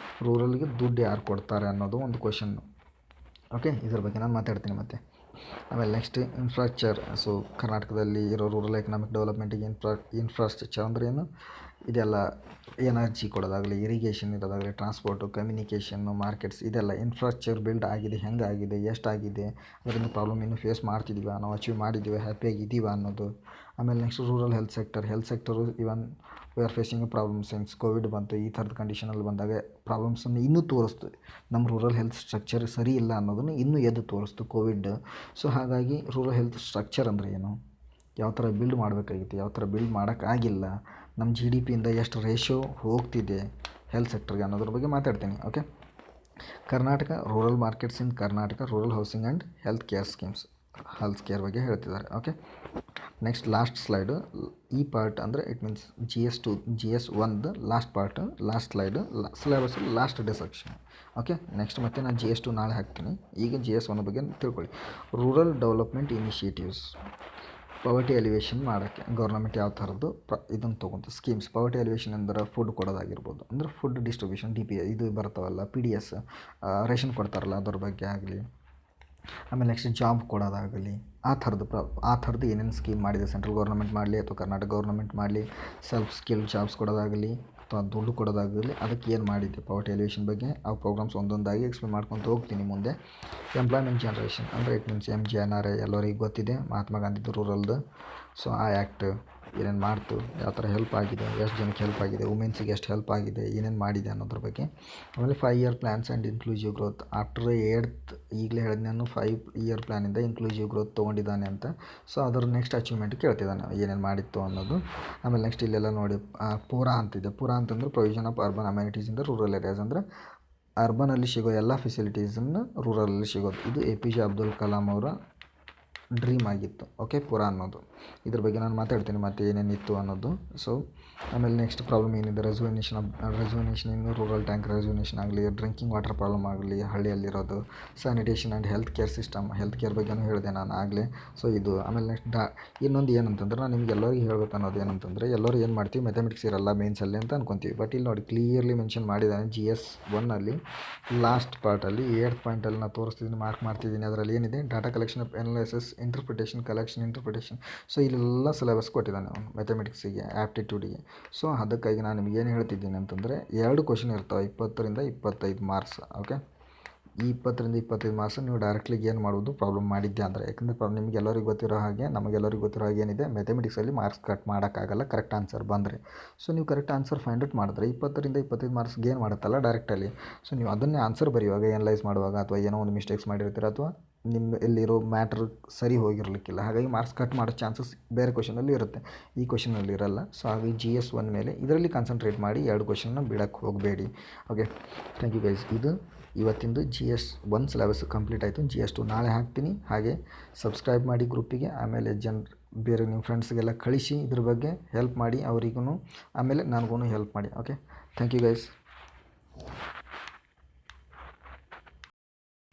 ರೂರಲ್ಗೆ ದುಡ್ಡು ಯಾರು ಕೊಡ್ತಾರೆ ಅನ್ನೋದು ಒಂದು ಕ್ವಶನ್ನು. ಓಕೆ, ಇದ್ರ ಬಗ್ಗೆ ನಾನು ಮಾತಾಡ್ತೀನಿ ಮತ್ತೆ. ಆಮೇಲೆ ನೆಕ್ಸ್ಟ್ ಇನ್ಫ್ರಾಸ್ಟ್ರಕ್ಚರ್. ಸೊ ಕರ್ನಾಟಕದಲ್ಲಿ ಇರೋ ರೂರಲ್ ಎಕನಾಮಿಕ್ ಡೆವಲಪ್ಮೆಂಟಿಗೆ ಇನ್ಫ್ರಾಸ್ಟ್ರಕ್ಚರ್ ಅಂದರೆ ಏನು, ಇದೆಲ್ಲ ಎನರ್ಜಿ ಕೊಡೋದಾಗಲಿ, ಇರಿಗೇಷನ್ ಇರೋದಾಗಲಿ, ಟ್ರಾನ್ಸ್ಪೋರ್ಟು, ಕಮ್ಯುನಿಕೇಷನ್ನು, ಮಾರ್ಕೆಟ್ಸ್, ಇದೆಲ್ಲ ಇನ್ಫ್ರಾಸ್ಟ್ರಕ್ಚರ್ ಬಿಲ್ಡ್ ಆಗಿದೆ, ಹೆಂಗಾಗಿದೆ, ಎಷ್ಟಾಗಿದೆ, ಅದರಿಂದ ಪ್ರಾಬ್ಲಮ್ ಇನ್ನೂ ಫೇಸ್ ಮಾಡ್ತಿದ್ದೀವ, ನಾವು ಅಚೀವ್ ಮಾಡಿದ್ದೀವಿ, ಹ್ಯಾಪಿಯಾಗಿದ್ದೀವ ಅನ್ನೋದು. ಆಮೇಲೆ next rural health sector even we are facing problems since Covid ಬಂತು. ಈ ಥರದ ಕಂಡೀಷನಲ್ಲಿ ಬಂದಾಗ ಪ್ರಾಬ್ಲಮ್ಸನ್ನು ಇನ್ನೂ ತೋರಿಸ್ತು. ನಮ್ಮ ರೂರಲ್ ಹೆಲ್ತ್ ಸ್ಟ್ರಕ್ಚರ್ ಸರಿ ಇಲ್ಲ ಅನ್ನೋದನ್ನು ಇನ್ನೂ ಎದ್ದು ತೋರಿಸ್ತು ಕೋವಿಡ್. ಸೊ ಹಾಗಾಗಿ ರೂರಲ್ ಹೆಲ್ತ್ ಸ್ಟ್ರಕ್ಚರ್ ಅಂದರೆ ಏನು, ಯಾವ ಥರ ಬಿಲ್ಡ್ ಮಾಡಬೇಕಾಗಿತ್ತು, ಯಾವ ಥರ ಬಿಲ್ಡ್ ಮಾಡೋಕ್ಕಾಗಿಲ್ಲ, ನಮ್ಮ GDPಯಿಂದ ಎಷ್ಟು ರೇಷಿಯೋ ಹೋಗ್ತಿದೆ ಹೆಲ್ತ್ ಸೆಕ್ಟರ್ಗೆ ಅನ್ನೋದ್ರ ಬಗ್ಗೆ ಮಾತಾಡ್ತೀನಿ. Okay, Karnataka rural markets in Karnataka, rural housing and health care schemes, health care ಬಗ್ಗೆ ಹೇಳ್ತಿದ್ದಾರೆ. Okay, next last slide. ಈ ಪಾರ್ಟ್ ಅಂದರೆ it means GS1 last part, last slide, syllabus last dissection. Okay, next ಮತ್ತೆ ನಾನು GS2 ನಾಳೆ ಹಾಕ್ತೀನಿ. ಈಗ GS1 ಬಗ್ಗೆ ತಿಳ್ಕೊಳ್ಳಿ. ರೂರಲ್ ಡೆವಲಪ್ಮೆಂಟ್ ಇನಿಷಿಯೇಟಿವ್ಸ್, ಪವರ್ಟಿ ಎಲಿವೇಷನ್ ಮಾಡೋಕ್ಕೆ ಗೌರ್ಮೆಂಟ್ ಯಾವ ಥರದ್ದು ಇದನ್ನು ತೊಗೊಂತು ಸ್ಕೀಮ್ಸ್. ಪವರ್ಟಿ ಎಲಿವೇಷನ್ ಅಂದರೆ ಫುಡ್ ಕೊಡೋದಾಗಿರ್ಬೋದು, ಅಂದರೆ ಫುಡ್ ಡಿಸ್ಟ್ರಿಬ್ಯೂಷನ್, ಇದು ಬರ್ತಾವಲ್ಲ PDS ರೇಷನ್ ಕೊಡ್ತಾರಲ್ಲ ಅದ್ರ ಬಗ್ಗೆ ಆಗಲಿ. ಆಮೇಲೆ ನೆಕ್ಸ್ಟ್ ಜಾಬ್ ಕೊಡೋದಾಗಲಿ, ಆ ಥರದ್ದು ಏನೇನು ಸ್ಕೀಮ್ ಮಾಡಿದೆ, ಸೆಂಟ್ರಲ್ ಗೌರ್ಮೆಂಟ್ ಮಾಡಲಿ ಅಥವಾ ಕರ್ನಾಟಕ ಗೌರ್ಮೆಂಟ್ ಮಾಡಲಿ, ಸೆಲ್ಫ್ ಸ್ಕಿಲ್ ಜಾಬ್ಸ್ ಕೊಡೋದಾಗಲಿ ಅಥವಾ ದುಡ್ಡು ಕೊಡೋದಾಗಲಿ, ಅದಕ್ಕೆ ಏನು ಮಾಡಿದ್ದೆ ಪವರ್ಟಿ ಎಲಿವೇಷನ್ ಬಗ್ಗೆ ಆ ಪ್ರೋಗ್ರಾಮ್ಸ್ ಒಂದೊಂದಾಗಿ ಎಕ್ಸ್ಪ್ಲೇನ್ ಮಾಡ್ಕೊತ ಹೋಗ್ತೀನಿ ಮುಂದೆ. ಎಂಪ್ಲಾಯ್ಮೆಂಟ್ ಜನರೇಷನ್ ಅಂದರೆ ಇಟ್ ಮೀನ್ಸ್ MGNRA ಎಲ್ಲರಿಗೆ ಗೊತ್ತಿದೆ, ಮಹಾತ್ಮ ಗಾಂಧಿದು ರೂರಲ್ದು. ಸೊ ಆ ಆ್ಯಕ್ಟ್ ಏನೇನು ಮಾಡ್ತು, ಯಾವ ಥರ ಹೆಲ್ಪ್ ಆಗಿದೆ, ಎಷ್ಟು ಜನಕ್ಕೆ ಹೆಲ್ಪ್ ಆಗಿದೆ, ವುಮೆನ್ಸಿಗೆ ಎಷ್ಟು ಹೆಲ್ಪ್ ಆಗಿದೆ, ಏನೇನು ಮಾಡಿದೆ ಅನ್ನೋದ್ರ ಬಗ್ಗೆ. ಆಮೇಲೆ 5 year plans and inclusive growth. After 8th ಈಗಲೇ ಹೇಳಿದೆ ನಾನು 5 ಇಯರ್ ಪ್ಲ್ಯಾನಿಂದ ಇನ್ಕ್ಲೂಸಿವ್ ಗ್ರೋತ್ ತೊಗೊಂಡಿದ್ದಾನೆ ಅಂತ. ಸೊ ಅದರ ನೆಕ್ಸ್ಟ್ ಅಚೀವ್ಮೆಂಟ್ ಕೇಳ್ತಿದ್ದಾನೆ ಏನೇನು ಮಾಡಿತ್ತು ಅನ್ನೋದು. ಆಮೇಲೆ ನೆಕ್ಸ್ಟ್ ಇಲ್ಲೆಲ್ಲ ನೋಡಿ ಪೂರಾ ಅಂತಿದೆ. ಪೂರಾ ಅಂತಂದರೆ provision of urban amenities in the rural areas, ಅಂದರೆ ಅರ್ಬನಲ್ಲಿ ಸಿಗೋ ಎಲ್ಲ ಫೆಸಿಲಿಟೀಸನ್ನು ರೂರಲಲ್ಲಿ ಸಿಗೋದು. ಇದು APJ ಅಬ್ದುಲ್ ಕಲಾಂ ಅವರ ಡ್ರೀಮ್ ಆಗಿತ್ತು. ಓಕೆ, ಪೂರಾ ಅನ್ನೋದು. ಇದ್ರ ಬಗ್ಗೆ ನಾನು ಮಾತಾಡ್ತೀನಿ ಮತ್ತೆ ಏನೇನಿತ್ತು ಅನ್ನೋದು. ಸೊ ಆಮೇಲೆ ನೆಕ್ಸ್ಟ್ ಪ್ರಾಬ್ಲಮ್ ಏನಿದೆ, ರೆಸರ್ವೇಷನ್ ಇನ್ನು ರೂರಲ್ ಟ್ಯಾಂಕ್ ರೆಸರ್ವೇಷನ್ ಆಗಲಿ, ಡ್ರಿಂಕಿಂಗ್ ವಾಟರ್ ಪ್ರಾಬ್ಲಮ್ ಆಗಲಿ ಹಳ್ಳಿಯಲ್ಲಿರೋದು, sanitation and health care system, health care ಬಗ್ಗೆನೂ ಹೇಳಿದೆ ನಾನು ಆಗಲೇ. ಸೊ ಇದು ಆಮೇಲೆ ನೆಕ್ಸ್ಟ್ ಇನ್ನೊಂದು ಏನಂತಂದ್ರೆ ನಾನು ನಿಮ್ಗೆ ಎಲ್ಲರಿಗೂ ಹೇಳ್ಬೇಕು ಅನ್ನೋದು ಏನಂತಂದರೆ, ಎಲ್ಲರೂ ಏನು ಮಾಡ್ತೀವಿ ಮ್ಯಾಥಮೆಟಿಕ್ಸ್ ಇರಲ್ಲ ಮೇನ್ಸಲ್ಲಿ ಅಂತ ಅನ್ಕೊತೀವಿ. ಬಟ್ ಇಲ್ಲಿ ನೋಡಿ ಕ್ಲಿಯರ್ಲಿ ಮೆನ್ಷನ್ ಮಾಡಿದ್ದಾನೆ GS1 ಲಾಸ್ಟ್ ಪಾರ್ಟಲ್ಲಿ 8th ಪಾಯಿಂಟಲ್ಲಿ ನಾನು ತೋರಿಸ್ತಿದ್ದೀನಿ, ಮಾರ್ಕ್ ಮಾಡ್ತಿದ್ದೀನಿ. ಅದರಲ್ಲಿ ಏನಿದೆ, data collection of analysis, interpretation. So ಇಲ್ಲೆಲ್ಲ ಸಿಲೆಬಸ್ ಕೊಟ್ಟಿದ್ದಾನೆ ಅವನು ಮ್ಯಾಥಮೆಟಿಕ್ಸಿಗೆ, ಆ್ಯಪ್ಟಿಟ್ಯೂಡಿಗೆ. ಸೊ ಅದಕ್ಕಾಗಿ ನಾನು ನಿಮ್ಗೆ ಏನು ಹೇಳ್ತಿದ್ದೀನಿ ಅಂತಂದರೆ 2 ಕ್ವಶನ್ ಇರ್ತಾವೆ, 20ರಿಂದ 25 ಮಾರ್ಕ್ಸ್. ಓಕೆ, ಈ 20ರಿಂದ 25 ಮಾರ್ಕ್ಸ್ ನೀವು ಡೈರೆಕ್ಟ್ಲಿ ಏನು ಮಾಡೋದು ಪ್ರಾಬ್ಲಮ್ ಮಾಡಿದ್ದೆ ಅಂದರೆ, ಯಾಕಂದರೆ ನಿಮಗೆಲ್ಲರಿಗೂ ಗೊತ್ತಿರೋ ಹಾಗೆ ನಮಗೆಲ್ಲರಿಗೂ ಗೊತ್ತಿರೋ ಹಾಗೆ ಏನಿದೆ, ಮ್ಯಾಥಮೆಟಿಕ್ಸಲ್ಲಿ ಮಾರ್ಕ್ಸ್ ಕಟ್ ಮಾಡೋಕ್ಕಾಗಲ್ಲ ಕರೆಕ್ಟ್ ಆನ್ಸರ್ ಬಂದರೆ. ಸೊ ನೀವು ಕರೆಕ್ಟ್ ಆನ್ಸರ್ ಫೈಂಡ್ ಔಟ್ ಮಾಡಿದ್ರೆ 20ರಿಂದ 25 ಮಾರ್ಕ್ಸ್ ಗೇನ್ ಮಾಡುತ್ತಲ್ಲ ಡೈರೆಕ್ಟಲ್ಲಿ. ಸೊ ನೀವು ಅದನ್ನೇ ಆನ್ಸರ್ ಬರೆಯುವಾಗ, ಎನಲೈಸ್ ಮಾಡುವಾಗ, ಅಥವಾ ಏನೋ ಒಂದು ಮಿಸ್ಟೇಕ್ಸ್ ಮಾಡಿರ್ತೀರ, ಅಥವಾ ನಿಮ್ಮ ಎಲ್ಲಿರೋ ಮ್ಯಾಟ್ರ್ ಸರಿ ಹೋಗಿರಲಿಕ್ಕಿಲ್ಲ, ಹಾಗಾಗಿ ಮಾರ್ಕ್ಸ್ ಕಟ್ ಮಾಡೋ ಚಾನ್ಸಸ್ ಬೇರೆ ಕ್ವಶನಲ್ಲಿ ಇರುತ್ತೆ, ಈ ಕ್ವಶನಲ್ಲಿ ಇರಲ್ಲ. ಸೊ ಹಾಗಾಗಿ GS1 ಮೇಲೆ ಇದರಲ್ಲಿ ಕಾನ್ಸಂಟ್ರೇಟ್ ಮಾಡಿ, 2 ಕ್ವಶನ್ನ ಬಿಡೋಕ್ಕೆ ಹೋಗಬೇಡಿ. Okay, thank you guys. ಇದು ಇವತ್ತಿಂದು GS1 ಸಿಲೆಬಸ್ ಕಂಪ್ಲೀಟ್ ಆಯಿತು. GS2 ನಾಳೆ ಹಾಕ್ತೀನಿ. ಹಾಗೆ ಸಬ್ಸ್ಕ್ರೈಬ್ ಮಾಡಿ ಗ್ರೂಪಿಗೆ, ಆಮೇಲೆ ಬೇರೆ ನಿಮ್ಮ ಫ್ರೆಂಡ್ಸ್ಗೆಲ್ಲ ಕಳಿಸಿ, ಇದ್ರ ಬಗ್ಗೆ ಹೆಲ್ಪ್ ಮಾಡಿ ಅವರಿಗೂ, ಆಮೇಲೆ ನನಗೂ ಹೆಲ್ಪ್ ಮಾಡಿ. Okay, thank you guys.